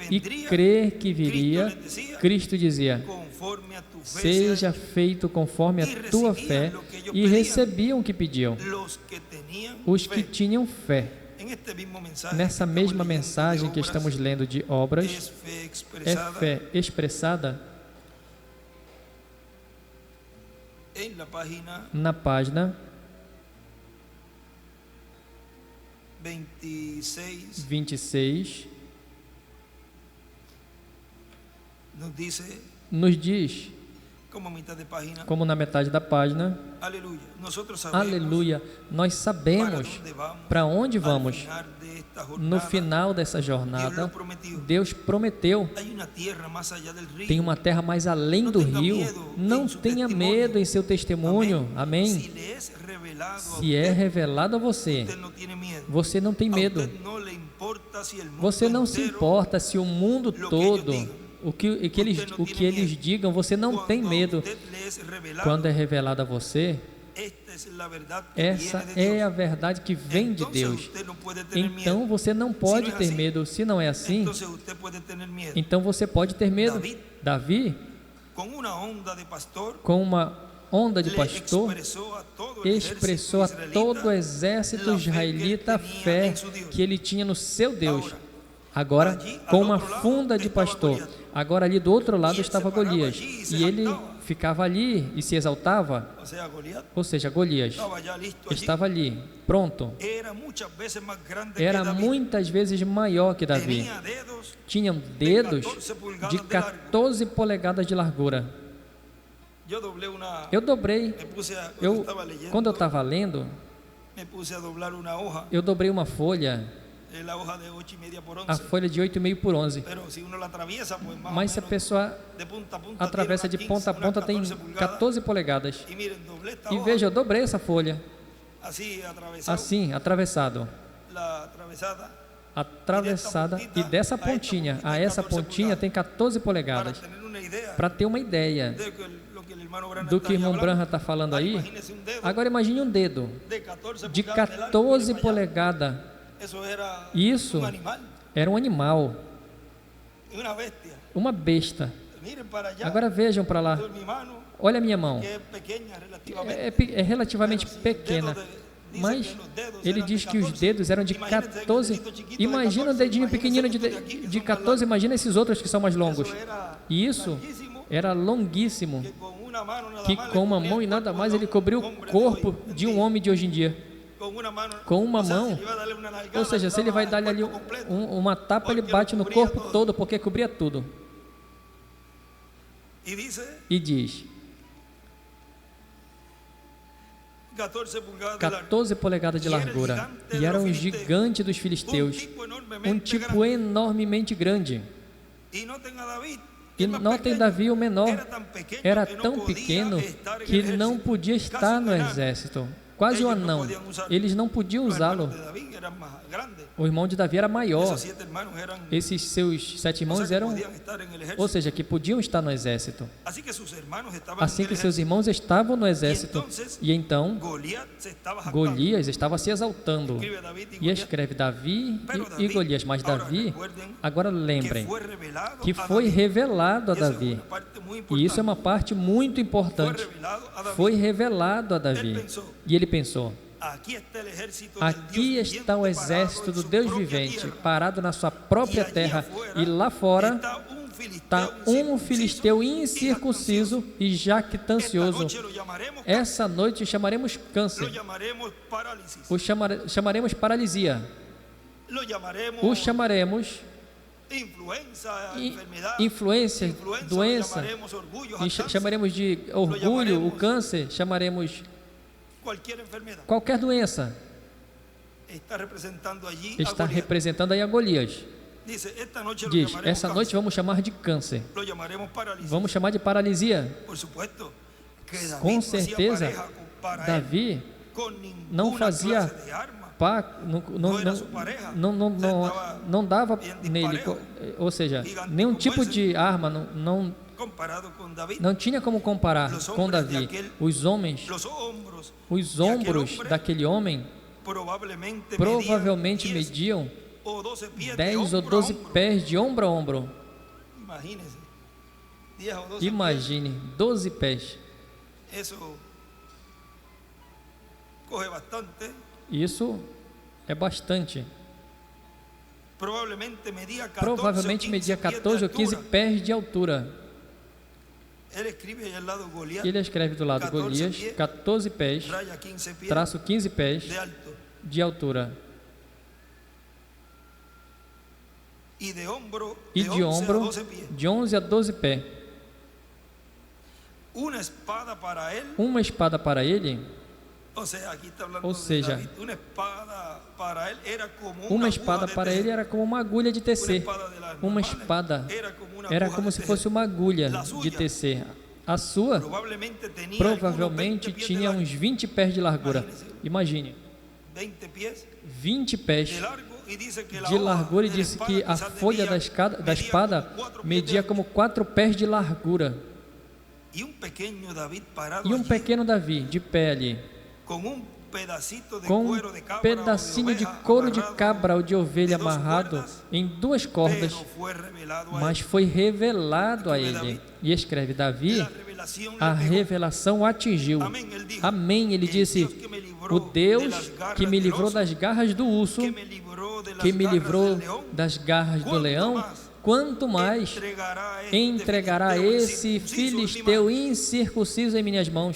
e crer que viria, Cristo dizia: seja feito conforme a tua fé, e recebiam o que pediam. Os que tinham fé. Nessa mesma mensagem que estamos lendo de obras, é fé expressada na página 26, nos diz, como na metade da página, aleluia, nós sabemos para onde vamos. No final dessa jornada, Deus prometeu, tem uma terra mais além do rio. Não tenha medo em seu testemunho. Amém. Se é revelado a você, você não tem medo. Você não se importa se o mundo todo, o que eles digam, você não tem medo. Quando é revelado a você, essa é a verdade que vem de Deus. Então você não pode ter medo. Se não é assim, então você pode ter medo. Davi, com uma onda de pastor, expressou a todo o exército israelita a fé que ele tinha no seu Deus. Agora, com uma funda de pastor. Agora ali do outro lado estava Golias, e ele ficava ali e se exaltava, o sea, Goliat ou seja, Golias estaba ya listo allí. estava ali, pronto. Era muchas veces más grande Era que David. muitas vezes maior que Davi. Tenía dedos Tinham dedos 14 pulgadas de de largo. 14 polegadas de largura. Yo doblé una. Eu dobrei, Me puse a, quando eu estava lendo, me puse a doblar una hoja. eu dobrei uma folha, La hoja de 8,5 por 11. a folha de 8,5 por 11. Pero si uno la atraviesa, pues más Mas o se a menos pessoa de punta a punta atravessa de tiene ponta a unas ponta, tem 14 pulgadas. 14 polegadas. Y miren, doblé esta E hoja veja, eu dobrei essa folha, así atravesado, assim, atravessado, la atravesada atravessada, e dessa pontinha a essa pontinha tem 14 para polegadas. tener una idea Para ter uma ideia de que lo que el hermano Branham do está que o ahí irmão hablando. Branham está falando aí, Imagínese um dedo agora imagine um dedo de 14 de pulgadas de largo, 14 mire para allá. polegadas. Eso era Isso un animal, era um animal, una bestia. uma besta. Miren para allá. Agora vejam para lá, Mi mano, olha a minha mão, que es pequeña relativamente. é relativamente pequena, mas ele diz que os dedos eram de 14. Imagina um dedinho pequenino de 14, imagina esses outros que são mais longos. E isso era longuíssimo, Que con una mano nada que más com uma le cubría mão el e nada cuerpo mais de ele un cobriu o hombre de corpo hoy. de um homem de hoje em dia. Com uma mano, Com uma o sea, mão, se iba a darle una nalgada, ou seja, se ele vai dar-lhe ali corpo completo. uma tapa, ele bate no corpo todo, porque cobria tudo. Y dice E diz, 14 pulgadas de largo. 14 polegadas de largura. E era um gigante dos Un filisteus, tipo enormemente um tipo grande. enormemente grande. Y noten a David, E el más notem pequeño, Davi, o menor, era tan pequeño era que no tão podía pequeno estar en que el ele não ejército. podia estar no exército. Quase um anão. Eles não podiam Los usá-lo. hermanos de David eran más grandes. O irmão de Davi era maior. Esos 7 hermanos eran, Esses seus 7 o sea, irmãos que eram, podían estar en el ejército. ou seja, que podiam estar no exército. Así que sus hermanos estaban Assim en el que seus ejército. irmãos estavam no exército. E então Goliat se estaba jactando. Golias estava se exaltando. Escribe David y E Goliat. escreve Davi Pero e David, Golias. Mas ahora Davi, recuerden agora lembrem, que fue revelado que a foi David. revelado a Esa es Davi. una parte muy E isso é importante. uma parte muito Fue importante. revelado a David. Foi revelado a Davi. E ele pensou, Aqui está el ejército del aqui Dios está o viviente exército parado do en su Deus propia vivente, tierra. parado na sua própria E allí terra. afuera E lá fora está está filisteu incircunciso e jactancioso. Esta noche lo llamaremos Essa noite chamaremos Lo câncer, llamaremos parálisis. o chamaremos paralisia, Lo llamaremos o chamaremos influenza, i- enfermedad. influência, Influenza, lo doença, llamaremos orgullo, e jactancia, chamaremos de orgulho, o câncer, chamaremos cualquier enfermedad. qualquer doença. Está representando allí a Está Goliat. representando aí a Golias. Dice, esta noche lo Diz, llamaremos essa noite vamos chamar de câncer, lo llamaremos parálisis. vamos chamar de paralisia. Por supuesto que David Com no hacía certeza, pareja para él Davi con ninguna não fazia clase de arma. não dava Bien nele, disparejo. ou seja, Gigante nenhum como tipo esse. de arma, Comparado con David, não tinha como comparar Los com hombres de Davi. aquele- Os homens, los hombros os de aquel ombros hombre daquele homem provavelmente provavelmente medían 10 mediam o 12 pies de 10 ou hombro a 12 hombro. pés de ombro a ombro. Imagínense, 10 o 12 Imagine, 12 pés. pies. Eso coge bastante. Isso é bastante. Provavelmente medía 14 Provavelmente o 15 media pies de 14 ou 15 altura. pés de altura. Él escribe ahí al lado Goliat, Ele escreve do lado 14 Golias, pies. 14 pés, raya 15 pies traço 15 pés de alto de altura. y de hombro E de de 11 a ombro 12 pies. de 11 a 12 pés. Una espada para él, Uma espada para ele, o sea, aquí está hablando ou de seja, David. Una espada para él era como uma aguja espada de para tejer. ele era como uma agulha de Una tecer. espada de las Uma normales espada era era como una aguja como de se tejer. fosse uma agulha La de suya tecer. A sua Provavelmente tenía provavelmente algunos 20 pies tinha de largo, uns 20 pés de largura. Imagine, 20 pies 20 pés de largo y dice que la de hoja largura e de la disse espada que a quizás folha medía- da medía espada como 4 pies de media alto. como 4 pés de largura. Y un pequeño David parado E um allí pequeno Davi de pé ali, con un pedacito de com um cuero de cabra pedacinho o de oveja couro de amarrado, cabra ou de ovelha de duas amarrado cordas, em 2 cordas, pero fue revelado a mas él. foi revelado a Escreve ele. David. E escreve Davi, La revelación le a pegó. revelação atingiu. Amém, ele dijo, Amém, ele "El disse, Deus que me livrou o Deus de las garras que me del livrou oso, das garras do urso, que me livrou de las que me garras livrou del león, das garras do quanto leão, mais quanto mais entregará esse filisteu incircunciso em minhas mãos.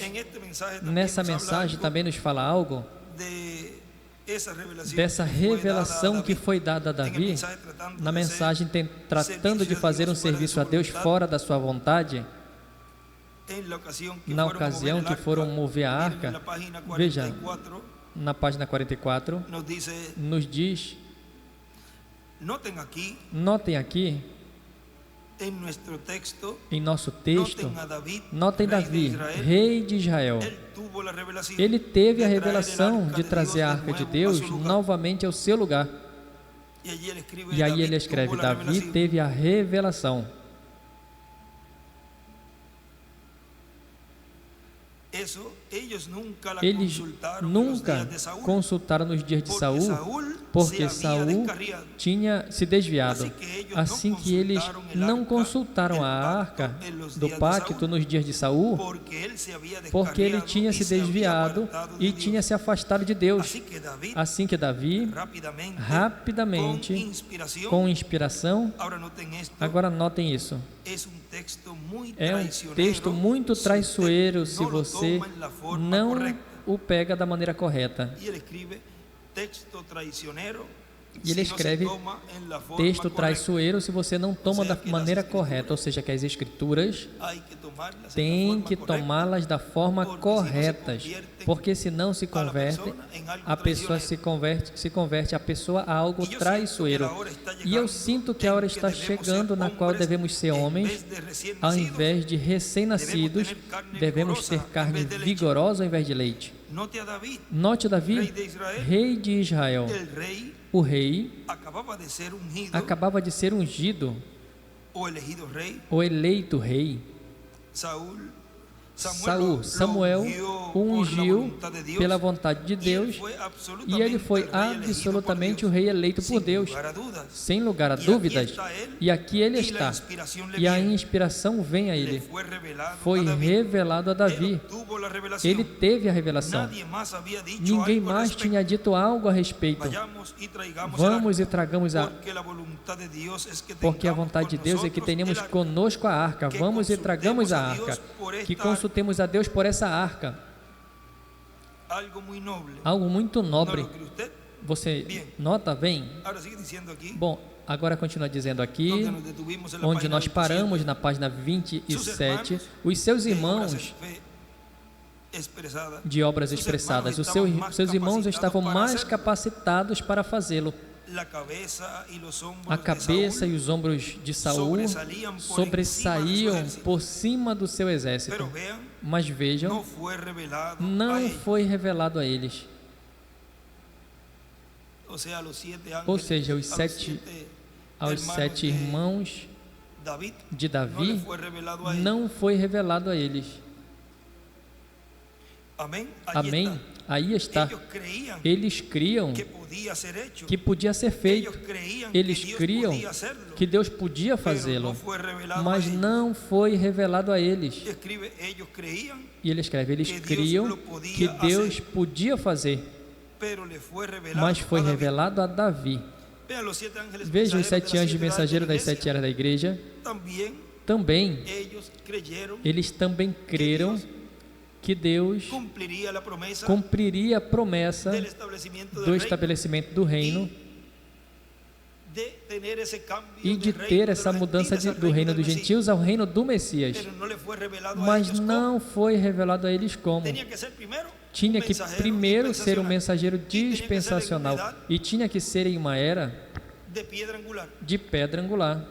Nessa mensagem também nos fala algo dessa revelação que foi dada a Davi, na mensagem tratando de fazer um serviço a Deus fora da sua vontade. Na ocasião que foram mover a arca, veja, na página 44, nos diz, notem aqui, em nosso texto, notem Davi, rei de Israel. Ele teve a revelação de trazer a arca de Deus novamente ao seu lugar. E aí ele escreve, Davi teve a revelação. Eles nunca consultaram nos dias de Saul, porque Saul tinha se desviado. Assim que eles não consultaram a arca do pacto nos dias de Saul, porque ele tinha se desviado e tinha se afastado de Deus. Assim que Davi, rapidamente, com inspiração, agora notem isso. É um texto muito traiçoeiro se você não o pega da maneira correta. E ele escreve texto traiçoeiro se você não toma da maneira correta, ou seja, que as Escrituras tem que tomá-las da forma correta, porque senão se converte, a pessoa se converte a pessoa a algo traiçoeiro. E eu sinto que a hora está chegando na qual devemos ser homens, ao invés de recém-nascidos, devemos ter carne vigorosa ao invés de leite. Note Davi, rei de Israel. O rei acabava de ser ungido, o eleito rei. Samuel o ungiu pela vontade de Deus e ele foi absolutamente o rei eleito por Deus, sem lugar a dúvidas. E aqui ele está, e a inspiração vem a ele. Foi revelado a Davi. Ele teve a revelação. Ninguém mais tinha dito algo a respeito. Vamos e tragamos porque a vontade de Deus é que tenhamos conosco a arca. Vamos e tragamos a arca. Que consultemos a Deus por essa arca. Algo muito nobre. Você nota? Vem. Bom, agora continua dizendo aqui, onde nós paramos na página 27, os seus irmãos de obras expressadas, os seus irmãos estavam mais capacitados para fazê-lo. A cabeça e os ombros de Saul sobressaíam por cima do seu exército. Mas vejam, não foi revelado a eles. Ou seja, aos sete irmãos de Davi, não foi revelado a eles. Amém? Aí está. Eles criam que podia ser feito. Eles criam que Deus podia fazê-lo, mas não foi revelado a eles. E ele escreve, eles criam que Deus podia fazer, mas foi revelado a Davi. Veja os 7 anjos mensageiros das 7 eras da igreja. Também, eles também creram que Deus cumpriria a promessa do estabelecimento do reino e de ter essa mudança do reino dos gentios ao reino do Messias. Mas não foi revelado a eles como. Tinha que primeiro ser um mensageiro dispensacional e tinha que ser em uma era de pedra angular.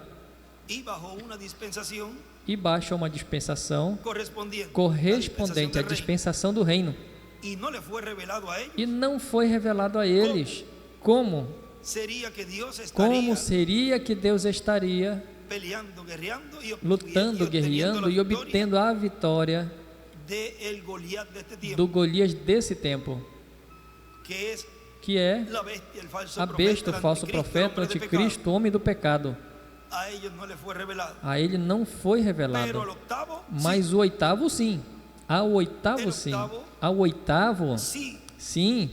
E baixa uma dispensação correspondente à dispensação do reino. E não foi revelado a eles como seria que Deus estaria lutando, guerreando e obtendo a vitória do Golias desse tempo, que é a besta, o falso profeta, o anticristo, o homem do pecado. A ele não foi revelado, mas o oitavo sim. Ao oitavo sim. Ao oitavo sim.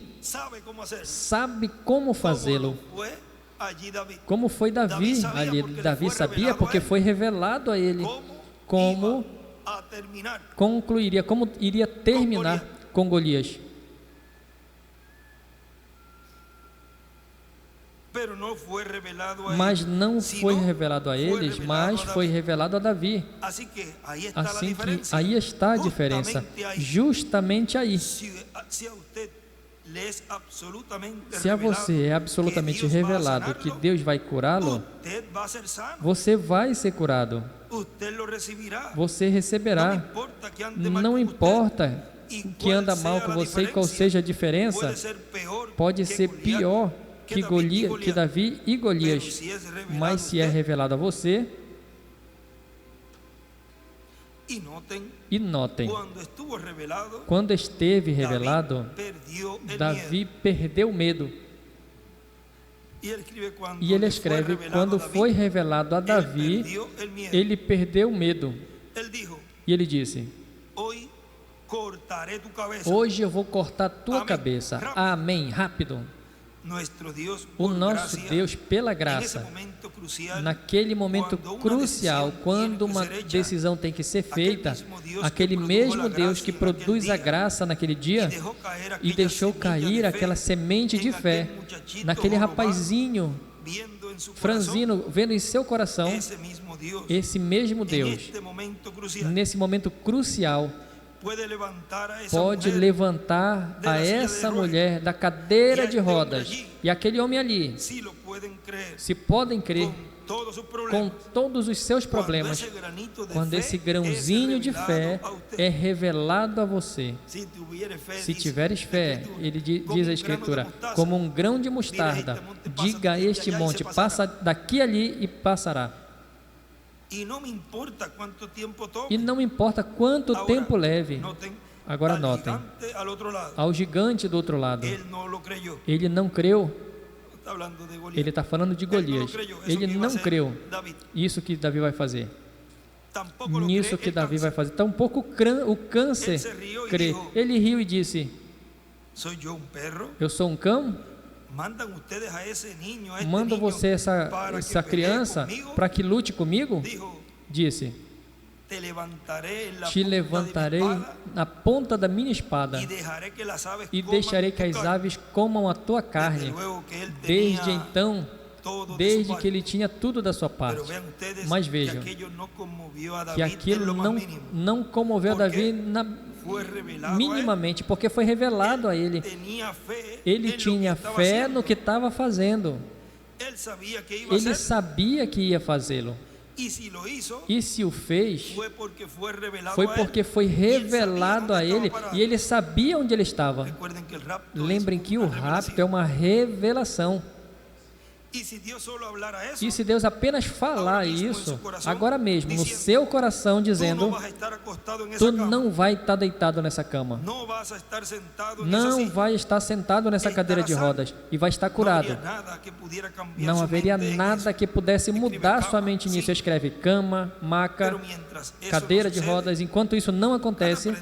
Sabe como fazê-lo. allí David. Como foi Davi ali? Davi sabia porque foi revelado a ele como A terminar. concluiria, como iria terminar com Golias. Pero no fue revelado a Mas él, não sino foi revelado a eles, fue mas revelado a foi David. revelado a Davi. Así que ahí está la Assim que diferencia. aí está a diferença, Justamente ahí. justamente aí. Se a usted le es absolutamente Se a você é absolutamente que Deus vai revelado sanarlo, que Deus vai curá-lo, usted va a ser sano. você vai ser curado, Usted lo recibirá. você No receberá. importa que ande mal Não com importa usted, e que anda qual mal sea com a você e qual diferença, seja a diferença, pode ser pior pode que ser Goliat, pior que David e Davi e Pero Golias. se es revelado Mas se é usted, revelado a você, e notem, notem, quando estuvo revelado, quando esteve revelado, perdió el Davi miedo. perdeu o medo. E ele escreve, quando E ele le fue escreve, revelado quando a David, foi revelado a él Davi, perdió el miedo. ele perdeu o medo. Él dijo: E ele disse: hoy cortaré tu cabeza. hoje eu vou cortar tua Amém. cabeça. Rápido. Amém. Rápido. Nuestro Dios, O por nosso gracia, Deus, pela en ese graça, momento crucial, naquele momento quando uma crucial, decisão quando tem que uma ser hecha, decisão tem que ser feita, aquele mesmo Deus que produz aquele a mesmo Deus que produz a graça naquele dia, graça naquele dia e e deixou cair aquela semente de fé naquele rapazinho viendo en su corazón, franzino, vendo em seu coração esse mesmo Deus, esse mesmo en Deus, este momento crucial, nesse momento crucial, pode levantar a essa pode mulher, levantar a essa mulher da cadeira de rodas e aquele homem ali, si lo pueden creer, se podem crer, con todos sus com problemas, todos os seus problemas, quando esse granito de quando fé esse grãozinho de fé é revelado a você. se tiveres fé, Se dice tiveres a fé, Escritura, ele como diz a um Escritura, grano de mostaza, como um grão de mostarda, diga a este monte, passa daqui ali e passará. e não me importa quanto tempo tome. E não importa quanto Agora, tempo leve. notem, Agora al notem, gigante al outro lado, ao gigante do outro lado, ele não lo creyó. ele não creu, Está hablando de Goliat. ele está falando de Golias, ele não creu. David. Isso que Davi vai fazer, Tampoco lo nisso cree que el Davi cáncer. vai fazer. Tampouco o câncer Ele se riu e crê. dijo, Ele riu e disse: Soy yo un perro. eu sou um cão? Mandan ustedes a ese niño, a este Mando niño, você, para que essa pelee criança, conmigo. para que lute comigo? Dijo, Disse: te levantaré en la te punta levantarei de mi espada na ponta da minha espada y dejaré que las aves e coman deixarei tu que as carne. aves comam a tua Desde carne. luego que él Desde tenía então, todo de desde su que parte. ele tinha tudo da sua Pero parte. vean ustedes Mas que vejam aquello no conmovió a que David en aquilo lo más mínimo. não comoveu Porque Davi fue revelado minimamente, porque foi revelado a ele. Tenía fe Ele en lo tinha que estaba fé haciendo. no que estava fazendo. Él sabía que iba a Ele hacer. sabia que ia fazê-lo. Y si lo hizo, E se o fez, fue porque fue revelado foi a él. porque foi Y él sabía revelado a dónde estaba ele parado. e ele sabia onde ele estava. Recuerden que el rapto Lembrem es que o una rapto é revelación. uma revelação. Y si Dios solo hablara eso, E se Deus apenas falar Agora mesmo em isso, seu coração, agora mesmo, no dizendo, seu coração, tú no dizendo: vas a estar acostado en esa tu cama. não vai estar deitado nessa cama, No vas a estar sentado en esa não silla. vai estar sentado nessa cadeira de rodas e vai estar No curado. habría nada que pudiera cambiar Não su haveria mente en nada eso. que pudesse mudar sua mente cama, nisso. sim. Escreve cama, maca, Pero mientras eso cadeira no de sucede, rodas. Enquanto isso não acontece,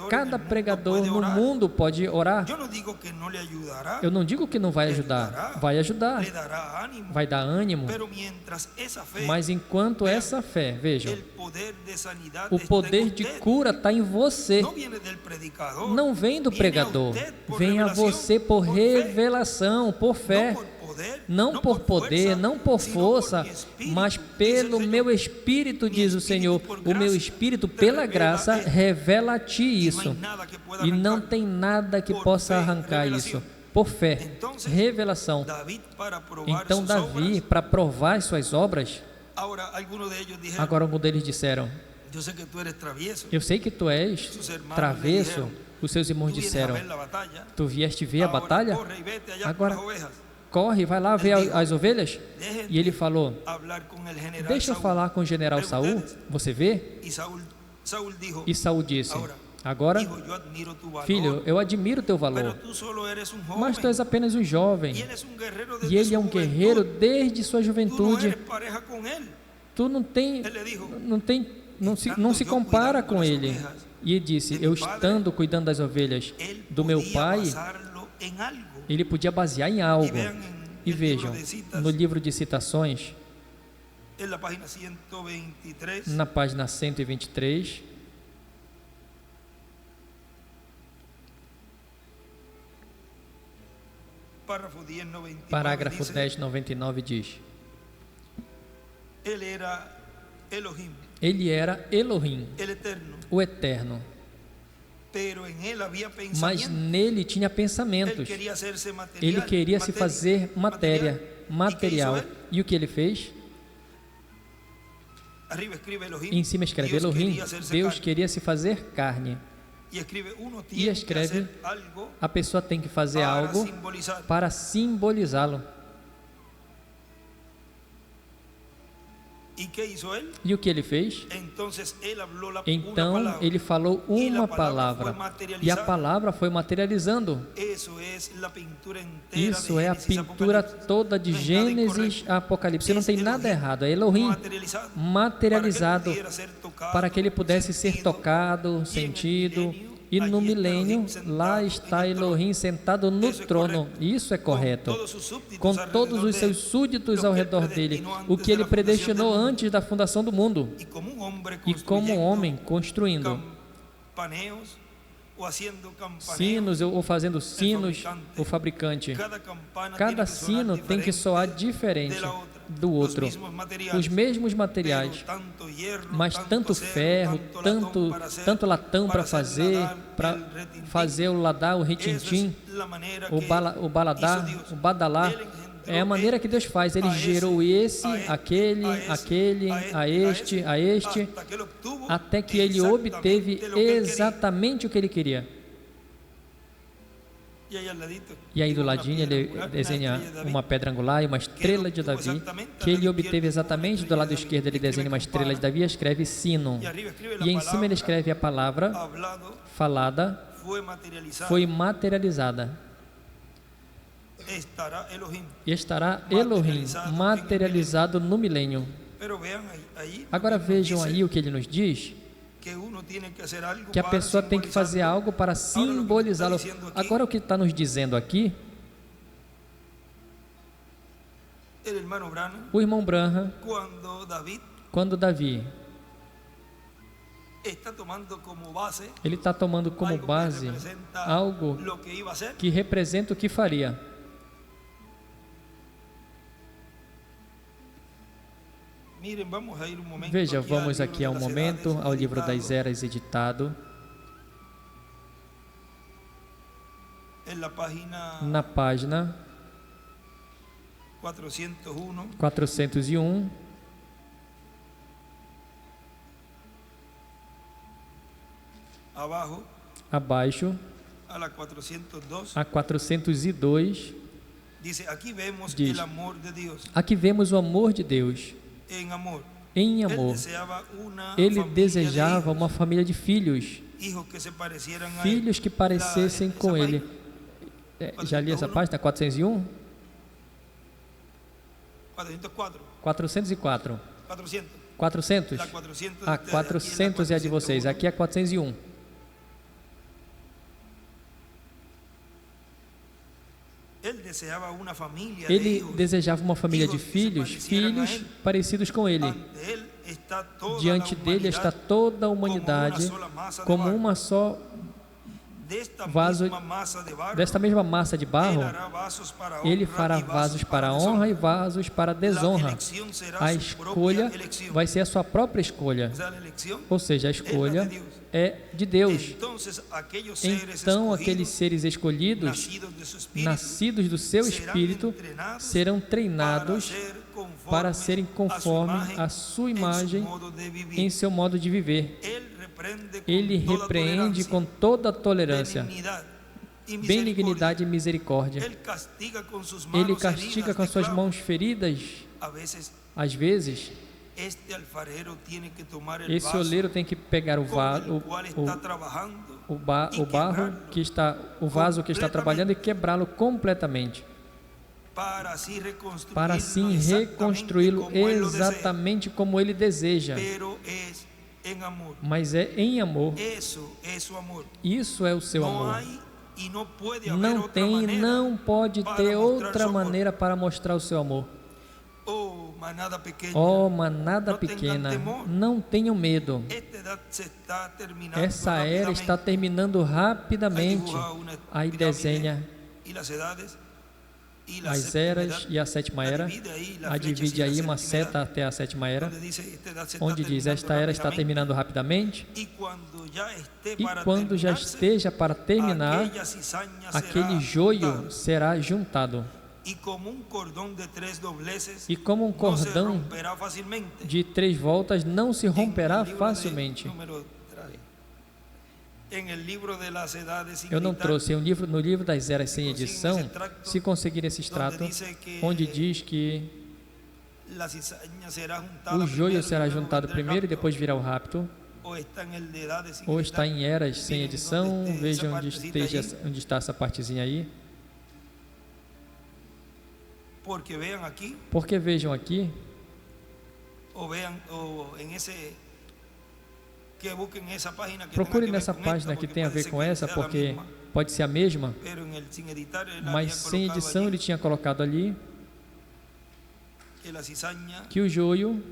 cada pregador no mundo pode orar. yo no digo que no le ayudará, Eu não digo que não vai ajudar, vai ajudar, le dará ánimo, vai dar ânimo. pero mientras esa fe, Mas enquanto essa fé, vejam, el poder de sanidad o está en poder de usted, cura está em você. no viene del predicador, Não vem do viene a pregador, usted por vem a revelación, você por por revelação, por fé. no por poder, Não por poder, fuerza, não por sino força, por mi espíritu, mas dice el pelo Señor. meu espírito, diz o Senhor. por O meu graça espírito, te pela revela graça, esto. revela a ti Y no isso. hay nada que pueda E não arrancar. tem nada que Por possa fé, arrancar revelação. isso. Por fé, Entonces, revelação. David, para probar Então sus Davi, obras, para provar as suas obras, ahora algunos de ellos dijeron, agora alguns deles disseram: yo sé que tú eres travieso, eu sei que tu és sus hermanos travesso. le dijeron, Os seus irmãos tú vienes a disseram: ver la batalla, tu vieste ver a ahora batalha? corre y vete allá Agora con las ovejas. corre, vai lá ver as ovelhas. Dejen E ele falou: hablar con el general deixa eu Saúl. falar com o general Pero Saul. ustedes- Você vê? Y Saúl dijo, E Saul disse: agora, agora, hijo, yo admiro tu valor, filho, eu admiro o teu pero valor, tú solo eres un joven, mas tu és apenas um jovem. y él es un guerrero E desde ele é su um guerreiro juventud. desde sua Tú no juventude. eres pareja con él. Tu não tem, Él le dijo, não se compara com ele. E ele disse: eu estando cuidando das ovelhas él do meu podía pai, basarlo en algo. ele podia basear em Y algo. vean en E vejam, no livro de citações, en la página 123, na página 123, parágrafo 1099 diz: Ele era Elohim, ele era Elohim, el eterno, o Eterno, pero en él había mas pensamiento. nele tinha pensamentos. Él quería hacerse material, Ele queria se fazer matéria, material. hizo él? E o que ele fez? Arriba escribe Elohim, Em cima escreve Dios Elohim, quería hacerse Deus carne. queria se fazer carne. Y escribe, uno E tiene que escreve, hacer algo a pessoa tem que fazer para algo simbolizar. para simbolizá-lo. ¿Y qué hizo él? E o que ele fez? Entonces él habló una Então palabra. ele falou E uma a palavra palavra, foi materializada. e a palavra foi materializando. Eso es la pintura entera Isso de é a Génesis, pintura Apocalipse. toda de Não é nada Gênesis incorreto. a Apocalipse. Não tem nada Elohim errado, é Elohim materializado, materializado para que ele pudesse ser ser tocado, tocado, sentido. sentido. E no milênio, lá está Elohim sentado no trono. Isso é correto. Com todos os seus súditos ao redor dele, o que ele predestinou antes da fundação do mundo. E como homem construindo sinos ou fazendo sinos, o fabricante. Cada sino tem que soar diferente do outro. Os mesmos materiais, mas tanto ferro, tanto latão para fazer o ladar, o ritintim, o baladar, o badalar. É a maneira que Deus faz. Ele gerou esse, aquele, a este, até que ele obteve exatamente o que ele queria. E aí do ladinho ele desenha uma pedra angular e uma estrela de Davi, que ele obteve exatamente. Do lado esquerdo ele desenha uma estrela de Davi e escreve sino. E em cima ele escreve a palavra falada, foi materializada. E estará Elohim materializado no milênio. Agora vejam aí o que ele nos diz, que a pessoa tem que fazer algo para simbolizá-lo. Agora o que está nos dizendo aqui, o irmão Branham, quando Davi, ele está tomando como base algo que representa o que faria. Veja, vamos aqui ao momento, ao livro das Eras editado, na página 401, abaixo, a 402, diz: aqui vemos o amor de Deus. Em amor, ele desejava uma família de filhos, filhos que parecessem com ele. Já li essa página, 401? 404. 400? Ah, 400 é a de vocês, aqui é 401. Ele desejava uma família de filhos, filhos parecidos com ele. Diante dele está toda a humanidade como uma só vaso. Desta mesma massa de barro, ele fará vasos para a honra e vasos para a desonra. A escolha vai ser a sua própria escolha. Ou seja, a escolha é de Deus. Então, aqueles seres escolhidos, nascidos do seu Espírito, serão treinados para serem conforme a sua imagem em seu modo de viver. Ele repreende com toda tolerância, benignidade e misericórdia. Ele castiga com suas mãos feridas. Às vezes, esse oleiro tem que pegar o vaso que está trabalhando e quebrá-lo completamente, para assim reconstruí-lo exatamente como ele deseja. Mas é em amor. Isso é o seu amor. Não tem, não pode ter outra maneira para mostrar o seu amor. Ó manada pequena, não tenham medo. Essa era está terminando rapidamente. Aí desenha as eras e a sétima era. Aí divide aí uma seta até a sétima era, onde diz: esta era está terminando rapidamente. E quando já esteja para terminar, aquele joio será juntado. E como um cordão de 3 voltas não se romperá facilmente. Eu não trouxe no livro das eras sem edição, se conseguir esse extrato, onde diz que o joio será juntado primeiro e depois virá o rapto. Ou está em eras sem edição, veja onde está essa partezinha aí. Porque vejam aqui, procure nessa página que tem a ver com essa, porque pode ser a mesma, mas sem edição ele tinha colocado ali que o joio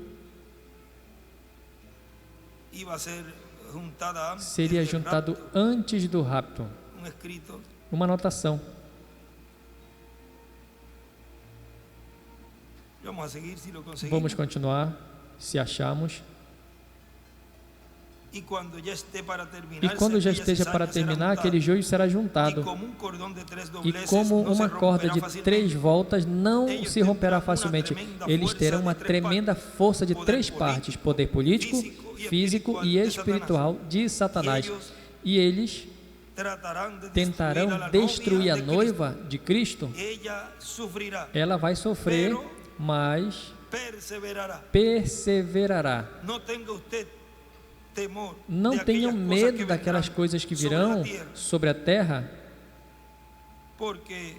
seria juntado antes do rapto. Uma anotação. Vamos continuar, se achamos. E quando já esteja para terminar, aquele joio será juntado. E como uma corda de 3 voltas não se romperá facilmente. Eles terão uma tremenda força de 3 partes: poder político, físico e espiritual de Satanás. E eles tentarão destruir a noiva de Cristo. Ela vai sofrer, mas perseverará. Não tenham medo daquelas coisas que virão sobre a terra, porque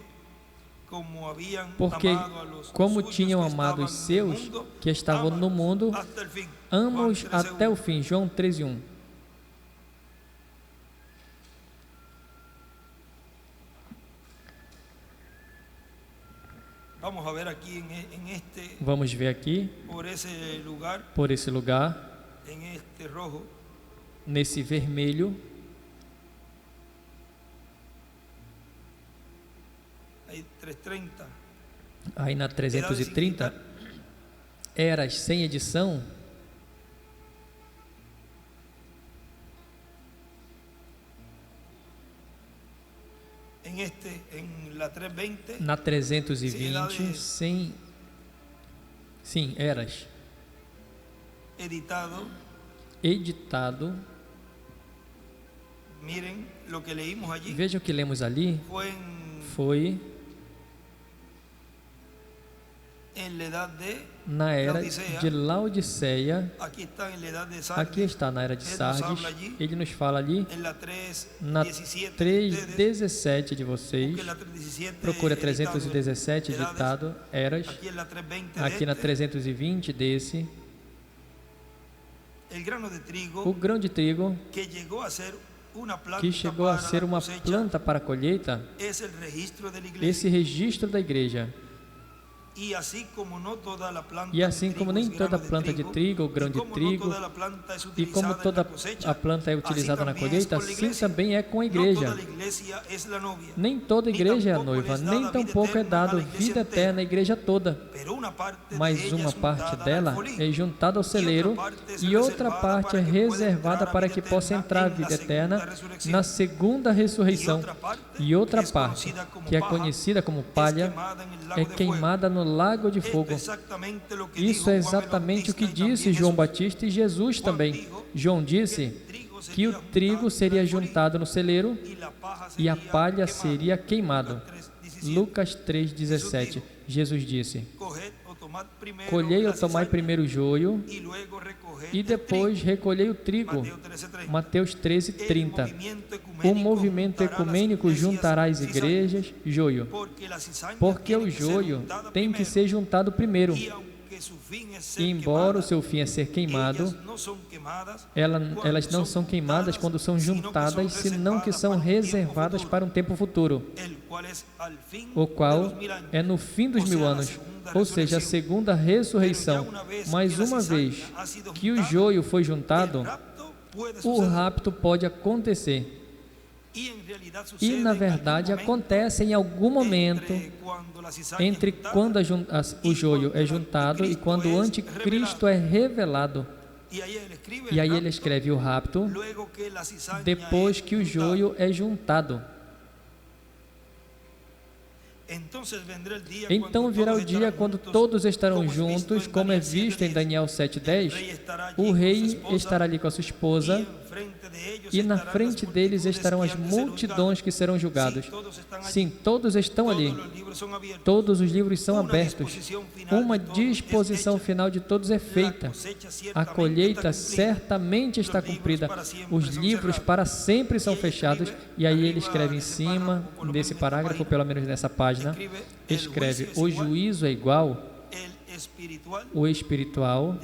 como tinham amado os seus que estavam no mundo, amo-os até o fim. João 13:1. Vamos ver aqui, por esse lugar, nesse vermelho, aí na 330, eras sem edição, na 320, sim, eras, editado. Veja o que lemos ali. Foi na era de Laodiceia. Aqui está na era de Sardes. Ele nos fala ali na 3:17 de vocês. Procura 317 editado, eras. Aqui na 320 desse. O grão de trigo que chegou a ser uma planta para a colheita, esse registro da igreja. E assim como nem toda planta de trigo, ou grão de trigo, e como toda a planta é utilizada na colheita, assim também é com a igreja. Nem toda igreja é a noiva, nem tampouco é dado vida eterna à igreja toda. Mas uma parte dela é juntada ao celeiro, e outra parte é reservada para que possa entrar a vida eterna na segunda ressurreição. E outra parte, que é conhecida como palha, é queimada no lago de fogo. Isso é exatamente o que disse João Batista e Jesus também. João disse que o trigo seria juntado no celeiro e a palha seria queimada. Lucas 3:17. Jesus disse: colhei ou tomai primeiro o joio e depois recolhei o trigo. Mateus 13:30. O movimento ecumênico juntará as igrejas, joio, porque o joio tem que ser juntado primeiro. embora o seu fim é ser queimado, elas não são queimadas quando são juntadas, senão que são reservadas para um tempo futuro, o qual é no fim dos 1000 anos, ou seja, a segunda ressurreição. Mas uma vez que o joio foi juntado, o rapto pode acontecer. E, na verdade, acontece em algum momento entre quando o joio é juntado e quando o anticristo é revelado. E aí ele escreve o rapto depois que o joio é juntado. Então virá o dia quando todos estarão juntos, como é visto em Daniel 7:10. O rei estará ali com a sua esposa, e na frente deles estarão as multidões que serão julgados. Sim, todos estão ali. Todos os livros são abertos. Uma disposição final de todos é feita. A colheita certamente está cumprida. Os livros para sempre são fechados. E aí ele escreve em cima desse parágrafo, pelo menos nessa página, escreve: o juízo é igual, o espiritual,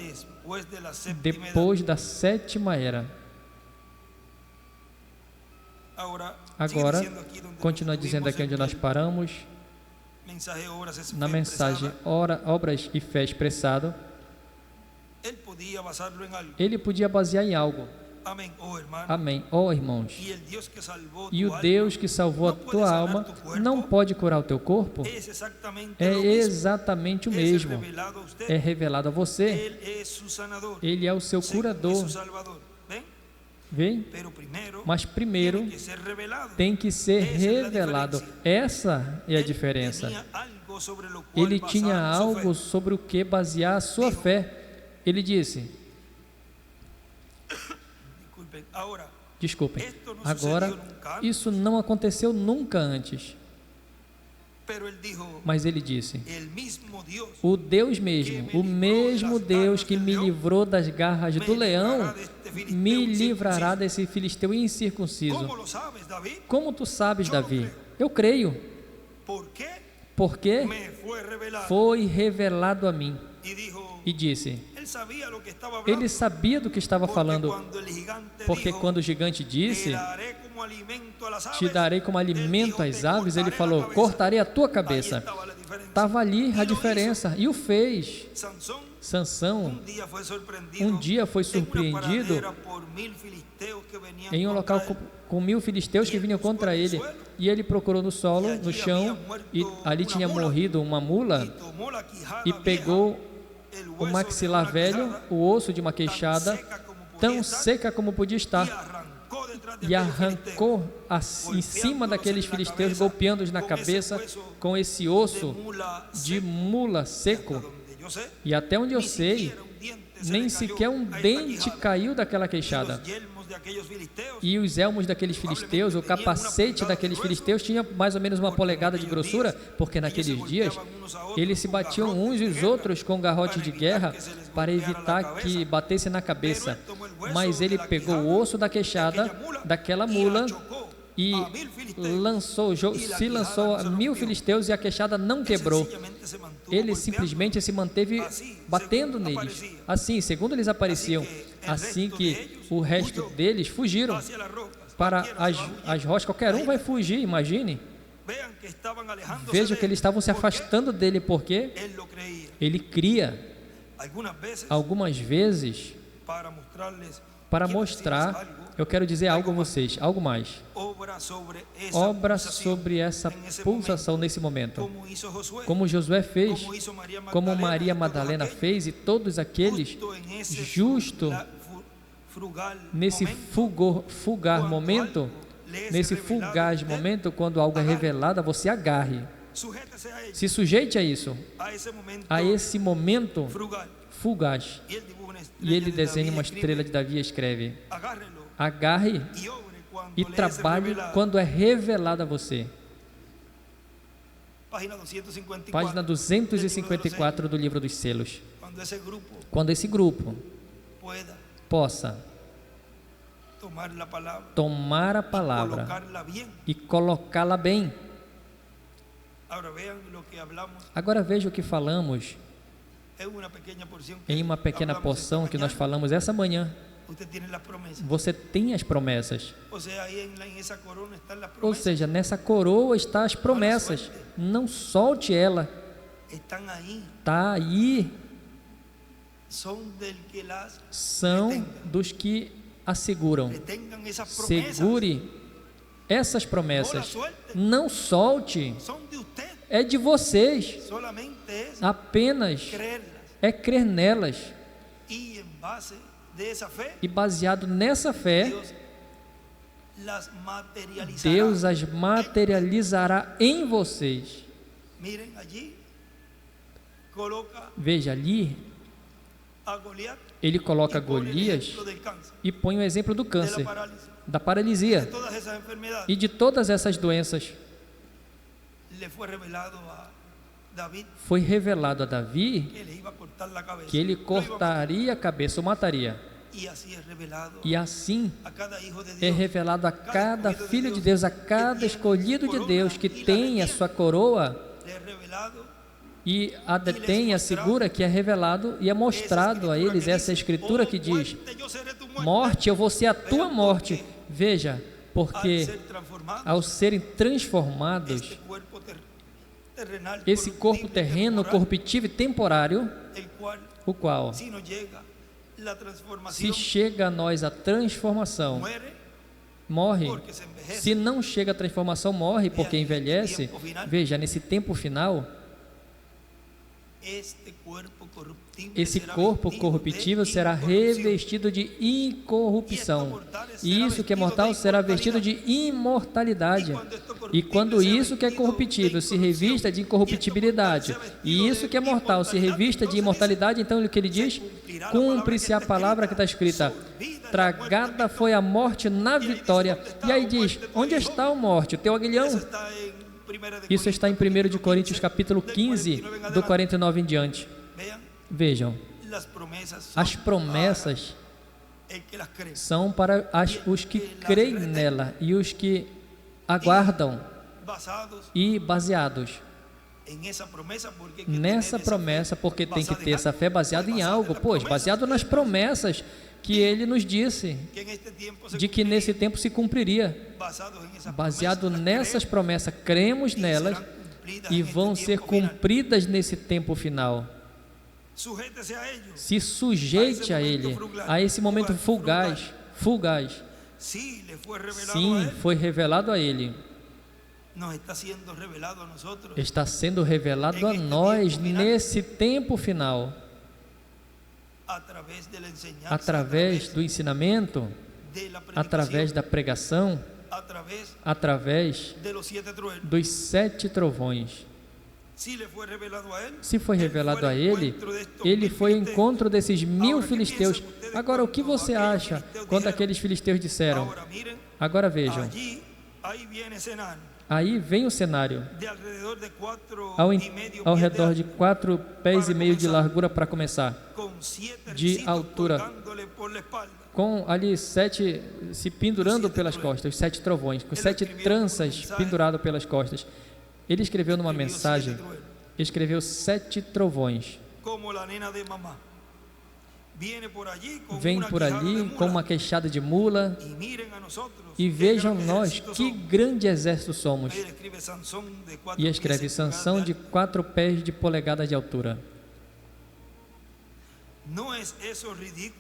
depois da 7ª era. Agora, continua dizendo aqui onde nós paramos, na mensagem Obras e Fé expressado, ele podia basear em algo. Amém. Ó irmãos, e o Deus que salvou a tua alma não pode curar o teu corpo? É exatamente o mesmo. É revelado a você. Ele é o seu curador. Vem? Mas primeiro tem que ser revelado. Essa é a diferença. Ele tinha algo sobre o que basear a sua fé. Ele disse: desculpem, agora isso não aconteceu nunca antes. Mas ele disse: o Deus mesmo, o mesmo Deus que me livrou das garras do leão, me livrará desse filisteu incircunciso. Como tu sabes, Davi? Eu creio. Porque foi revelado a mim. E disse: ele sabia do que estava falando, porque quando o gigante disse: te darei como alimento às aves, ele falou: cortarei a tua cabeça. Estava ali a diferença, e o fez. Sansão um dia foi surpreendido em um local com 1000 filisteus que vinham contra ele, e ele procurou no solo, no chão, e ali tinha morrido uma mula, e pegou o maxilar velho, o osso de uma queixada, tão seca como podia estar, e arrancou em cima daqueles filisteus, golpeando-os na cabeça com esse osso de mula seco. E até onde eu sei, nem sequer um dente caiu daquela queixada. E os elmos daqueles filisteus, o capacete daqueles filisteus tinha mais ou menos 1 polegada de grossura, porque naqueles dias eles se batiam uns e os outros com garrotes de guerra para evitar que batesse na cabeça. Mas ele pegou o osso da queixada daquela mula e se lançou a 1000 filisteus, e a queixada não quebrou. Ele simplesmente se manteve batendo neles. Assim, segundo eles apareciam, assim que o resto deles fugiram para as rochas. Qualquer um vai fugir, imagine. Veja que eles estavam se afastando dele, porque ele cria. Algumas vezes, para mostrar, eu quero dizer algo a vocês, algo mais. Obra sobre essa pulsação nesse momento, como Josué fez, como Maria Madalena fez, e todos aqueles, justo nesse fugaz momento, quando algo é revelado, você agarre, se sujeite a isso, a esse momento fugaz. E ele desenha uma estrela de Davi e escreve: agarre e trabalhe quando é revelado a você. Página 254 do livro dos selos. Quando esse grupo possa tomar a palavra e colocá-la bem. Agora veja o que falamos Em uma pequena porção que nós falamos essa manhã, você tem as promessas. Ou seja, nessa coroa estão as promessas. Não solte ela. Está aí. São dos que a seguram. Segure essas promessas. Não solte. É de vocês. Apenas é crer nelas. E baseado nessa fé, Deus as materializará em vocês. Veja ali, ele coloca Golias e põe o exemplo do câncer, da paralisia e de todas essas doenças. Foi revelado a Davi que ele cortaria a cabeça ou mataria. E assim é revelado a cada filho de Deus, a cada escolhido de Deus que tem a sua coroa e a detém, a segura, que é revelado e é mostrado a eles essa escritura que diz: morte, eu vou ser a tua morte. Veja, porque ao serem transformados, esse corpo terreno, corruptível e temporário, o qual, se chega a nós a transformação, morre. Se não chega a transformação, morre porque envelhece. Veja, nesse tempo final, esse corpo corruptível será revestido de incorrupção, e isso que é mortal será vestido de imortalidade. E quando isso que é corruptível se revista de incorruptibilidade, e isso que é mortal se revista de imortalidade, então o que ele diz? Cumpre-se a palavra que está escrita: tragada foi a morte na vitória. E aí diz: onde está a morte? O teu aguilhão? Isso está em 1 de Coríntios capítulo 15, do 49 em diante. Vejam, as promessas são para os que creem nela e os que aguardam, e baseados nessa promessa, porque tem que ter essa fé baseada em algo, pois baseado nas promessas que ele nos disse de que nesse tempo se cumpriria. Baseado nessas promessas, cremos nelas e vão ser cumpridas nesse tempo final. Se sujeite a ele, a esse momento fugaz. Sim, foi revelado a ele. Está sendo revelado a nós nesse tempo final. Através do ensinamento, através da pregação, através dos 7 trovões. Se foi revelado a ele, ele foi ao encontro desses 1000 filisteus. Agora, o que você acha quando aqueles filisteus disseram? Agora vejam, aí vem o cenário, ao redor de 4,5 pés de largura para começar, de altura, com ali 7 se pendurando pelas costas, os 7 trovões, com 7 tranças penduradas pelas costas. Ele escreveu numa mensagem, escreveu 7 trovões. Vem por ali com uma queixada de mula, e vejam nós que grande exército somos. E escreve Sansão de 4 pés de polegadas de altura.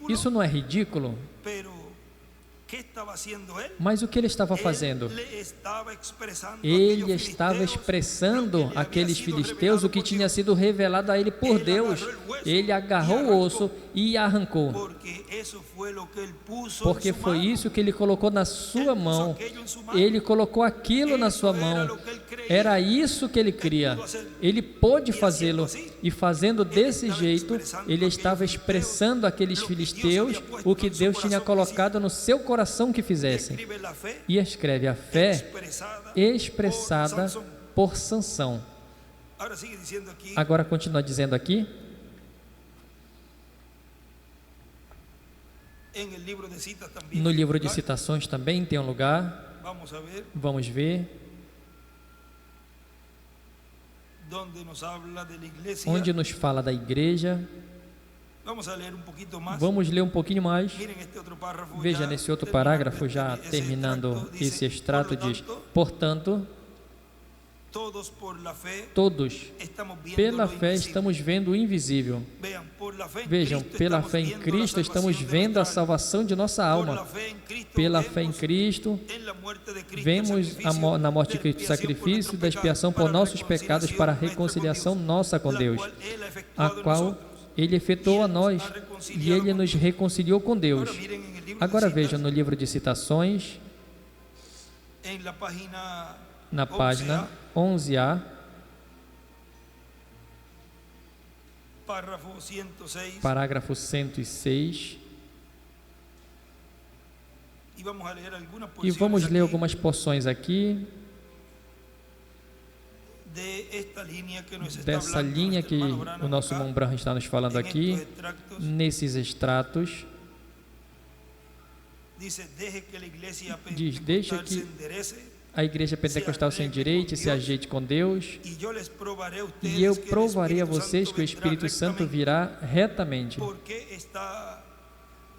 Isso não é ridículo? Mas o que ele estava fazendo? Ele estava expressando àqueles filisteus o que tinha sido revelado a ele por Deus. Ele agarrou o osso e arrancou, porque foi isso que ele colocou na sua mão. Ele colocou aquilo na sua mão. Era isso que ele cria. Ele pôde fazê-lo, e fazendo desse jeito, ele estava expressando àqueles filisteus o que Deus tinha colocado no seu coração que fizessem. E escreve a fé expressada por Sansão. Agora continua dizendo aqui, no livro de citações também tem um lugar. Vamos ver. donde nos habla de la iglesia. onde nos fala da igreja. Vamos a leer un poquito más. Vamos ler um pouquinho mais. Miren este otro párrafo. Veja, ya nesse outro terminando parágrafo, já ese terminando extracto, dice, esse extrato, "Por lo diz: tanto, portanto, todos por la fe todos, estamos viendo pela lo fé, invisible". estamos vendo o invisível. Vean, por la fe en Vejam, Cristo pela estamos fé em viendo la Cristo, estamos salvación de vendo a nuestra alma. salvação de nossa Por alma. la fe en Cristo Pela fé em vemos Cristo, en la muerte de Cristo vemos el sacrificio na morte de de Cristo o expiación por sacrifício nuestros da expiação por pecados, para nossos pecados, para a reconciliação nossa com la Deus, cual Él ha a efectuado en qual nosotros. Ele efetuou a nós e Ele nos reconciliou com Deus. Ahora miren en el libro Agora de vejam citas, no livro de citações, en la página na 11A, página 11A, párrafo 106, parágrafo 106, y vamos a leer algunas e porciones vamos ler aquí algumas porções aqui de esta línea que nos está dessa hablando linha nuestro que hermano Branham o nosso acá, irmão Branham está nos falando en aqui, estos extractos. nesses extratos. Dice, deje que la iglesia Diz, deixa pentecostal que se enderece, a igreja pentecostal se endireite, se ajeite com Deus, y yo les probaré a ustedes e eu que el provarei a Espíritu vocês Santo que o vendrá Espírito Santo rectamente. virá retamente, Porque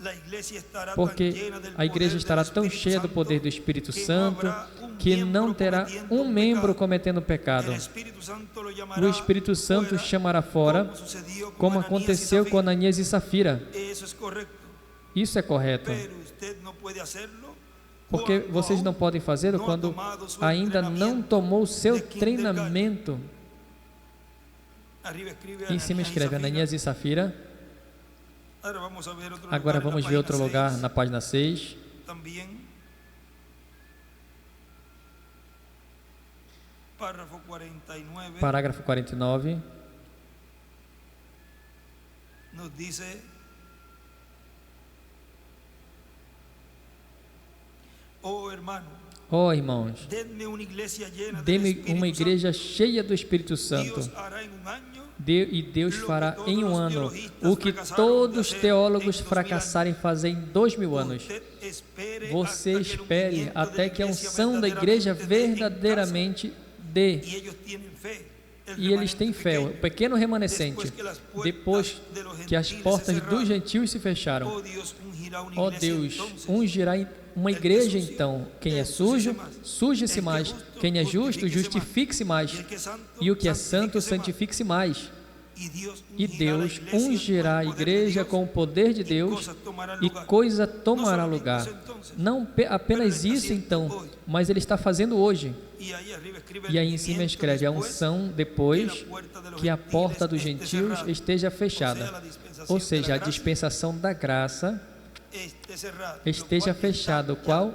la iglesia estará porque tan llena del a igreja poder estará del tão Espíritu cheia do Santo poder do Espírito que Santo no habrá que miembro não terá cometiendo membro pecado. cometendo pecado. El Espíritu Santo lo llamará O Espírito Santo fuera, chamará fora, como sucedió con como Ananías y aconteceu com Zafira. Ananias e Safira. Eso es correcto, Isso é correto, pero usted no puede hacerlo porque cuando vocês não aún podem fazê-lo não ha quando tomado seu ainda não treinamento tomou o seu de kindergarten. treinamento. Arriba escribe Em cima Ananías y escreve Zafira. Ananias e Safira. Ahora vamos a ver outro Agora lugar en vamos la ver página outro lugar 6, na página 6, también, párrafo 49, parágrafo 49. nos dice: oh hermano, Ó irmãos, denme uma igreja llena del dê-me Espíritu uma igreja Santo. cheia do Espírito Santo. Deus hará em um ano E Deus fará em um ano o que todos os teólogos fracassaram em fazer em 2000 anos. Você espere até que a unção da igreja verdadeiramente dê. E eles têm fé, o pequeno remanescente. Depois que as portas dos gentios se fecharam, ó Deus, ungirá uma igreja então. Quem é sujo, suje-se mais. Quem é justo, justifique-se mais. E o que é santo, santifique-se mais. E Deus ungirá a igreja com o poder de Deus e coisa tomará lugar. Não apenas isso então, mas Ele está fazendo hoje. E aí em cima escreve a unção depois que a porta dos gentios esteja fechada. Ou seja, a dispensação da graça esteja fechada, o qual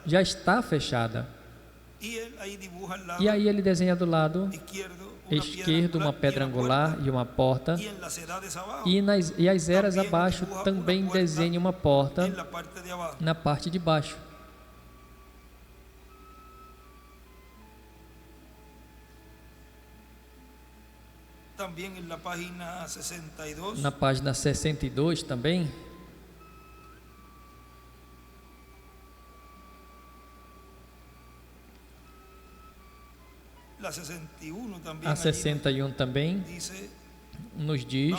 já está fechada. E aí ele desenha do lado esquerdo uma pedra angular e uma porta, e as eras abaixo também desenha uma porta na parte de baixo. Na página 62 também, a 61 também nos diz,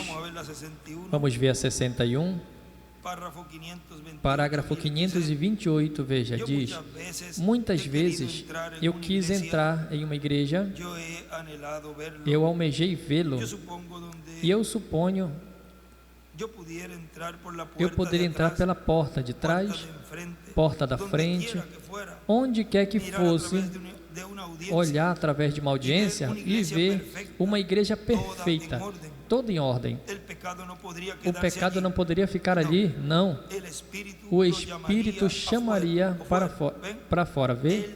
vamos ver a 61, parágrafo 528, veja, diz: muitas vezes eu quis entrar em uma igreja, eu almejei vê-lo, e eu suponho eu poderia entrar pela porta de trás, porta da frente, onde quer que fosse, olhar através de uma audiência e ver uma igreja perfeita, toda em ordem. O pecado não poderia ficar ali, não. O Espírito chamaria para fora, vê?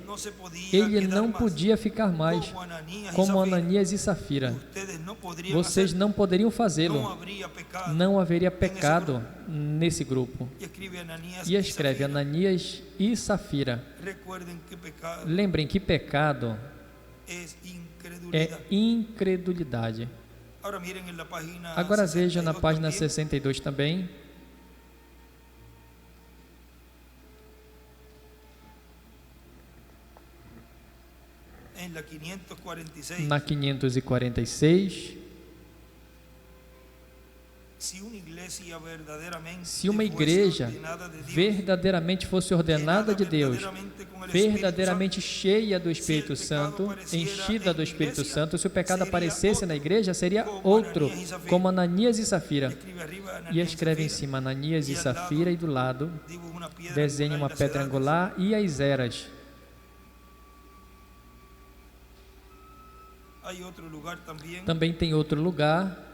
Ele não podia ficar mais como Ananias e Safira. Vocês não poderiam fazê-lo. Não haveria pecado nesse grupo. E escreve Ananias e Safira. Lembrem que pecado é incredulidade. Agora veja na página 62 também. en la 546, na 546, se uma igreja verdadeiramente fosse ordenada de Deus, verdadeiramente cheia do Espírito Santo, enchida do Espírito Santo, se o pecado aparecesse na igreja, seria outro, como Ananias e Safira. E escreve em cima Ananias e Safira, e do lado desenha uma pedra angular e as eras. Também tem outro lugar,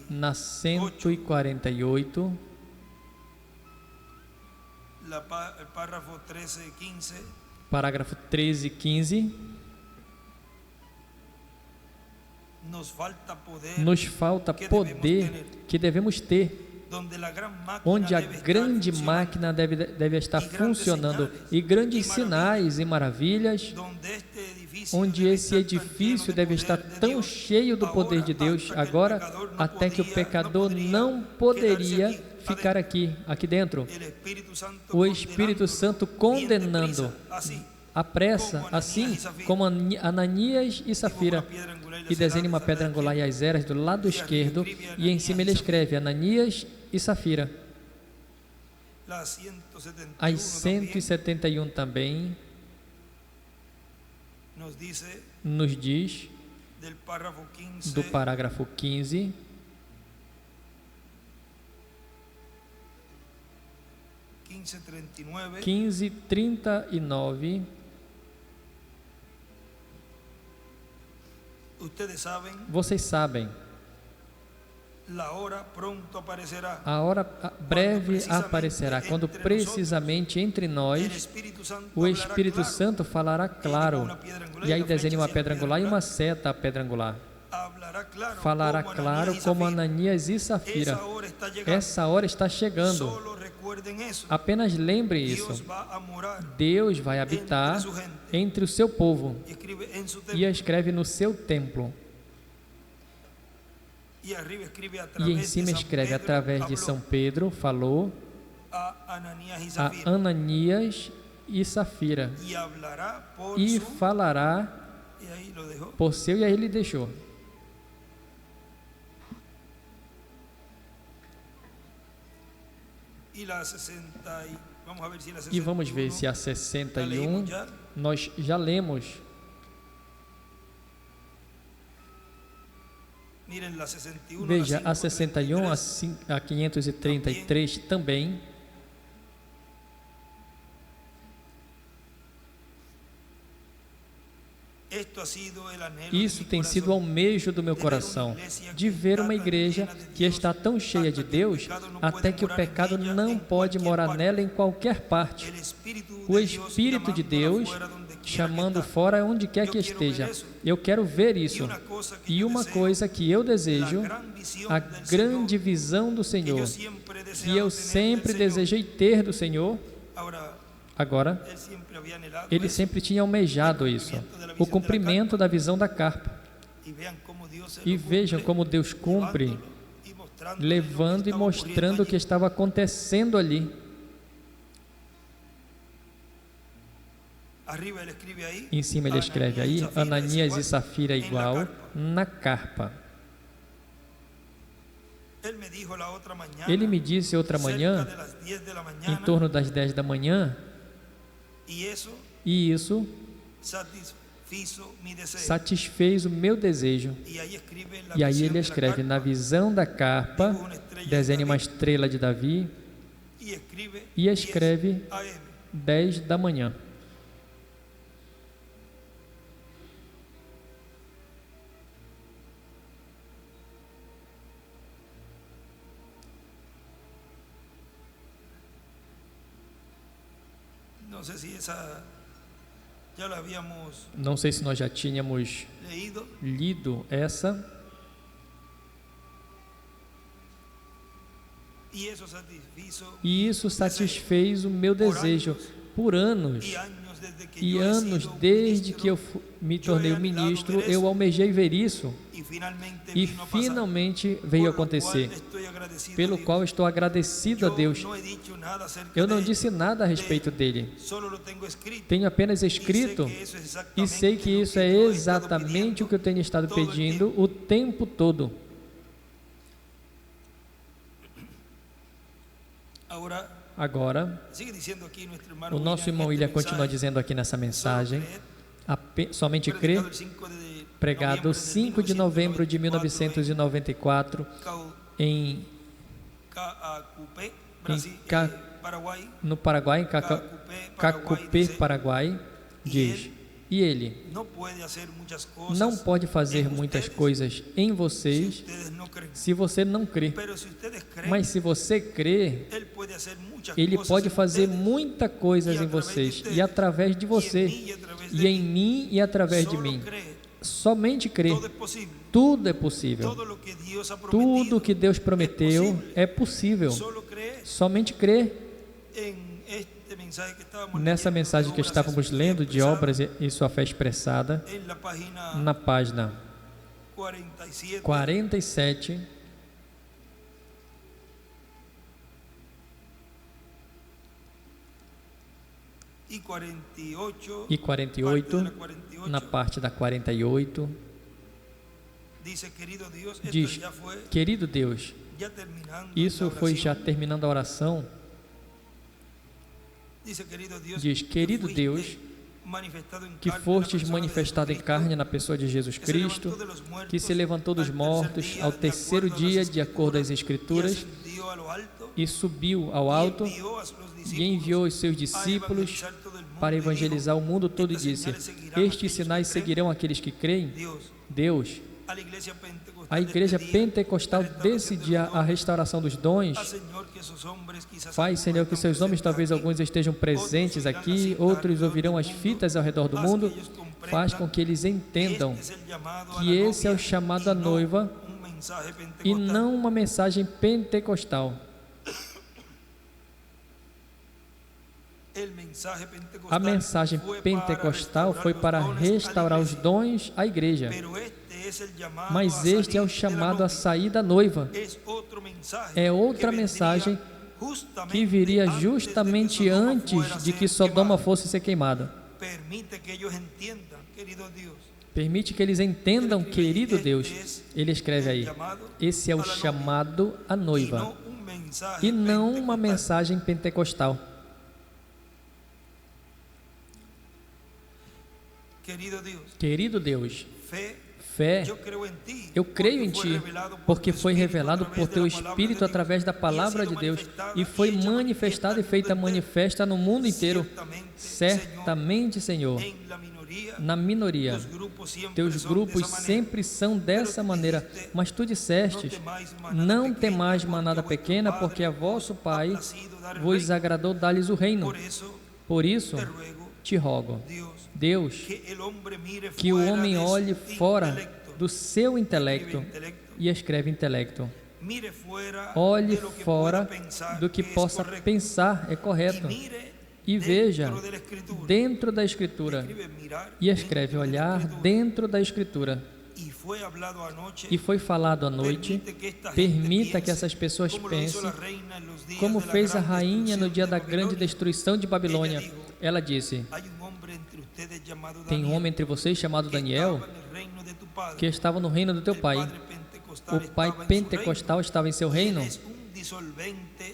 na 148, parágrafo 13 e 15, nos falta poder que devemos ter, onde a grande máquina deve estar funcionando, e grandes sinais e maravilhas, onde esse edifício deve estar tão cheio do poder de Deus agora, até que o pecador não poderia ficar aqui dentro. O Espírito Santo condenando à pressa, assim como Ananias e Safira, e desenha uma pedra angular e as eras do lado esquerdo, e em cima ele escreve Ananias e Safira. As 171 também nos diz, do parágrafo 15, quinze, 39, vocês sabem, a hora breve aparecerá, quando precisamente entre nós o Espírito Santo falará claro, e aí desenha uma pedra angular e uma seta a pedra angular. Falará claro como Ananias e Safira. Essa hora está chegando. Apenas lembre isso. Deus vai habitar entre o seu povo e escreve no seu templo. E em cima escreve, através de São Pedro, falou a Ananias e Safira, e falará por seu, e aí ele deixou. E vamos ver se a 61 nós já lemos. Veja, a 61, a 533 também. Isso tem sido o almejo do meu coração, de ver uma igreja que está tão cheia de Deus, até que o pecado não pode morar nela em qualquer parte. O Espírito de Deus chamando fora onde quer que esteja. Eu quero ver isso. E uma coisa que eu desejo, a grande visão do Senhor, que eu sempre desejei ter do Senhor. Agora, ele sempre tinha almejado isso, o cumprimento da visão da carpa. E vejam como Deus cumpre, levando e mostrando o que estava acontecendo ali. Em cima ele escreve aí, Ananias e Safira igual, na carpa. Ele me disse outra manhã, em torno das 10 da manhã, e isso satisfez o meu desejo. E aí ele escreve, na visão da carpa, desenha uma estrela de Davi, e escreve 10 da manhã. Não sei se nós já tínhamos lido essa. E isso satisfez o meu desejo por anos E anos desde que eu me tornei um ministro, eu almejei ver isso. E finalmente veio acontecer, pelo qual estou agradecido a Deus. Eu não disse nada a respeito dele. Tenho apenas escrito e sei que isso é exatamente o que eu tenho estado pedindo o tempo todo. Agora, o nosso irmão William continua dizendo aqui nessa mensagem, somente crer, pregado 5 de novembro de 1994 no Paraguai, em Cacupé, Paraguai, diz: e ele não pode fazer muitas coisas em vocês se você não crê. Mas se você crê, ele pode fazer muitas coisas em vocês e através de você, e em mim e através de mim. Somente crê. Tudo é possível. Tudo que Deus prometeu é possível. Somente crê. Nessa mensagem que estávamos lendo de obras e sua fé expressada, na página 47, e 48, na parte da 48, diz: querido Deus, isso foi já terminando a oração. Diz: querido Deus, que fostes manifestado em carne na pessoa de Jesus Cristo, que se levantou dos mortos ao terceiro dia, de acordo às Escrituras, e subiu ao alto, e enviou os seus discípulos para evangelizar o mundo todo, e disse: estes sinais seguirão aqueles que creem. Deus, a igreja pentecostal desse dia, a restauração dos dons. Faz, Senhor, que seus homens, talvez alguns estejam presentes aqui, outros ouvirão as fitas ao redor do mundo. Faz com que eles entendam que esse é o chamado à noiva e não uma mensagem pentecostal. A mensagem pentecostal foi para restaurar os dons à igreja, mas este é o chamado a sair da noiva. É outra mensagem que viria justamente antes de que Sodoma fosse ser queimada. Permite que eles entendam, querido Deus. Ele escreve aí: esse é o chamado à noiva e não uma mensagem pentecostal. Querido Deus, fé, eu creio em Ti, porque foi revelado por Teu Espírito através da Palavra de Deus e foi manifestada e feita manifesta no mundo inteiro. Certamente, Senhor, na minoria, Teus grupos sempre são dessa maneira, mas Tu dissestes: não temais manada pequena, porque a vosso Pai vos agradou dar-lhes o reino. Por isso, te rogo, Deus, que o homem olhe fora do seu intelecto e escreve intelecto. Olhe fora do que possa pensar é correto e veja dentro da Escritura e escreve olhar dentro da Escritura. E foi falado à noite: permita que essas pessoas pensem como fez a rainha no dia da grande destruição de Babilônia. Ela disse: tem um homem entre vocês chamado Daniel, que estava no reino do teu pai. O pai pentecostal estava em seu reino,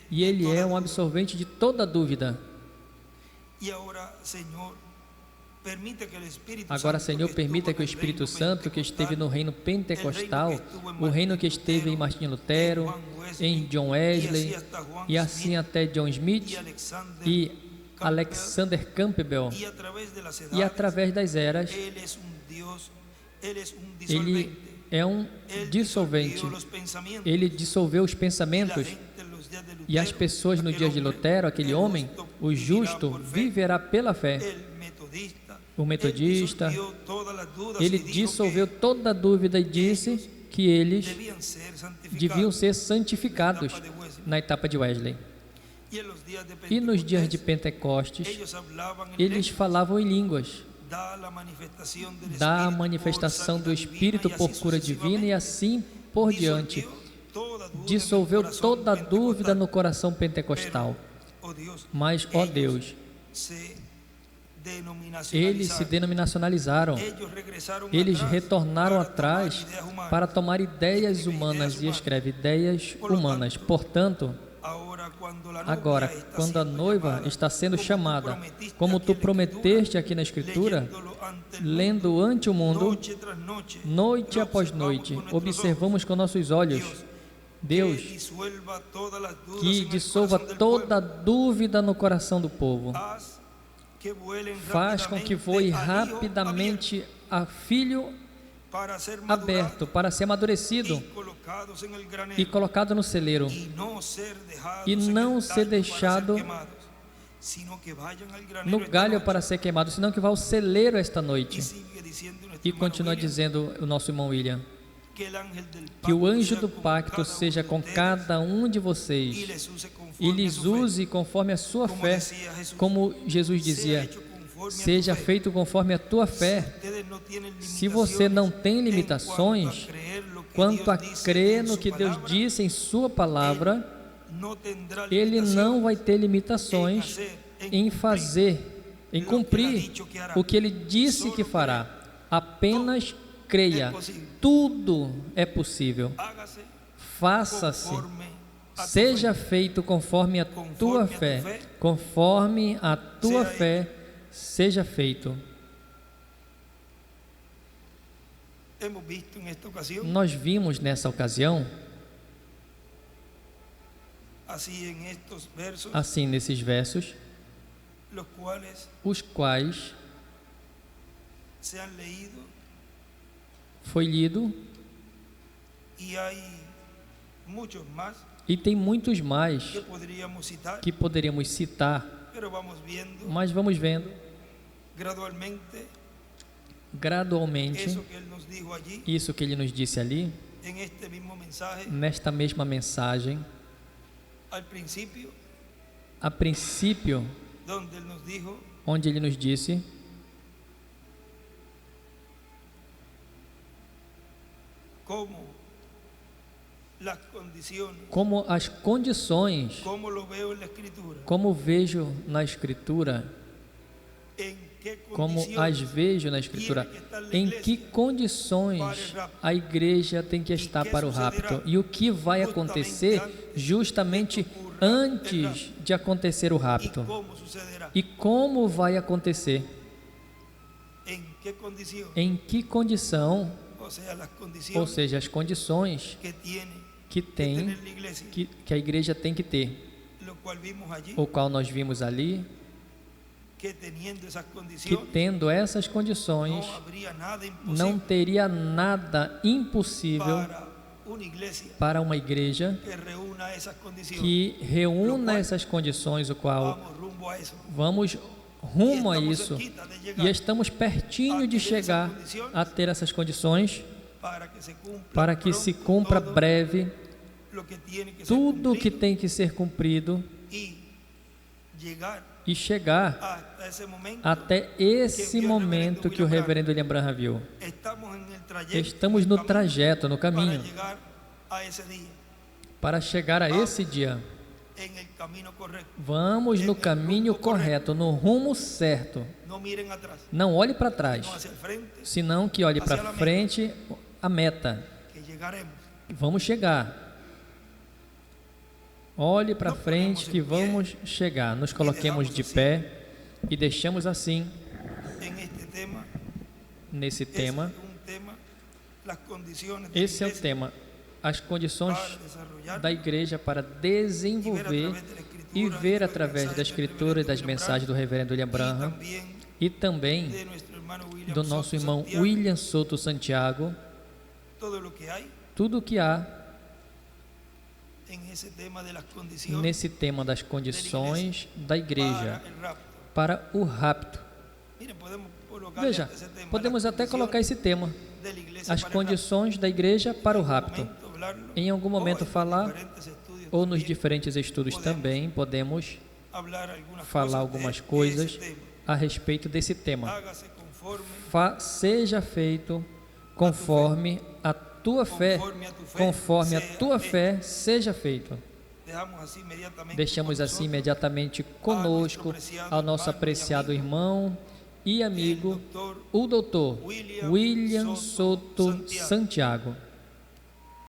e ele é um absorvente de toda dúvida. Agora, Senhor, permita que o Espírito Santo, que esteve no reino pentecostal, o reino que esteve em Martinho Lutero, em John Wesley, e assim até John Smith e Alexander Campbell, e através das eras, ele é um dissolvente. Ele dissolveu os pensamentos, e as pessoas no dia de Lutero, aquele homem, o justo, viverá pela fé. O metodista, ele dissolveu toda a dúvida e disse que eles deviam ser santificados na etapa de Wesley. Y en los días de E nos dias de Pentecostés, Pentecostes, ellos hablaban en eles lenguas. falavam em línguas, Da la manifestación del da a Espíritu manifestação por do sanidad Espírito divina, por y así cura divina, e assim por diante. Dissolveu toda a dúvida no coração pentecostal. Mas, ó Deus, eles se denominacionalizaram. Eles retornaram atrás para tomar ideias humanas, e escreve ideias humanas. Portanto, agora, quando a noiva está sendo chamada, como tu prometeste aqui na Escritura, lendo ante o mundo, noite após noite, observamos com nossos olhos, Deus, que dissolva toda dúvida no coração do povo. Faz com que voe rapidamente a filho aberto, para ser amadurecido e colocado no celeiro, e não ser deixado no galho para ser queimado, senão que vá ao celeiro esta noite. E continua dizendo o nosso irmão William, que o anjo do pacto seja com cada um de vocês e lhes use conforme a sua fé, como Jesus dizia, seja feito conforme a tua fé. Se você não tem limitações quanto a crer no que Deus disse em sua palavra, ele não vai ter limitações em fazer, em cumprir o que ele disse que fará. Apenas creia, tudo é possível. Faça-se, seja feito conforme a tua fé, conforme a tua fé seja feito. Nós vimos nessa ocasião, assim nesses versos, os quais foi lido, e tem muitos mais que poderíamos citar, mas vamos vendo gradualmente isso que ele nos disse ali, nesta mesma mensagem. A princípio, onde ele nos disse como as condições, como vejo na Escritura, como as vejo na Escritura, em que condições a igreja tem que estar para o rapto, e o que vai acontecer justamente antes de acontecer o rapto, e como vai acontecer, em que condição, ou seja, as condições que tem, que a igreja tem que ter, o qual nós vimos ali, que tendo essas condições, não teria nada impossível para uma igreja que reúna essas condições, o qual vamos rumo a isso, e estamos pertinho de chegar a ter essas condições, para que se cumpra breve tudo o que tem que ser cumprido e chegar até esse momento que o reverendo William Branham viu. Estamos no trajeto, no caminho, para chegar a esse dia. Vamos no caminho correto, no rumo certo. Não olhe para trás, senão que olhe para frente, a meta. Vamos chegar. Olhe para frente que vamos chegar. Nos coloquemos de pé e deixamos assim, nesse tema, esse é o tema, as condições da igreja para desenvolver e ver através da Escritura e das mensagens do reverendo William Branham, e também do nosso irmão William Souto Santiago, tudo o que há nesse tema das condições da igreja para o rapto. Veja, podemos até colocar esse tema, as condições da igreja para o rapto. Em algum momento falar ou nos diferentes estudos também podemos falar algumas coisas a respeito desse tema. Seja feito conforme a tua fé, conforme a tua fé seja feito. Deixamos assim imediatamente conosco ao nosso apreciado irmão e amigo, o Dr. William Soto Santiago.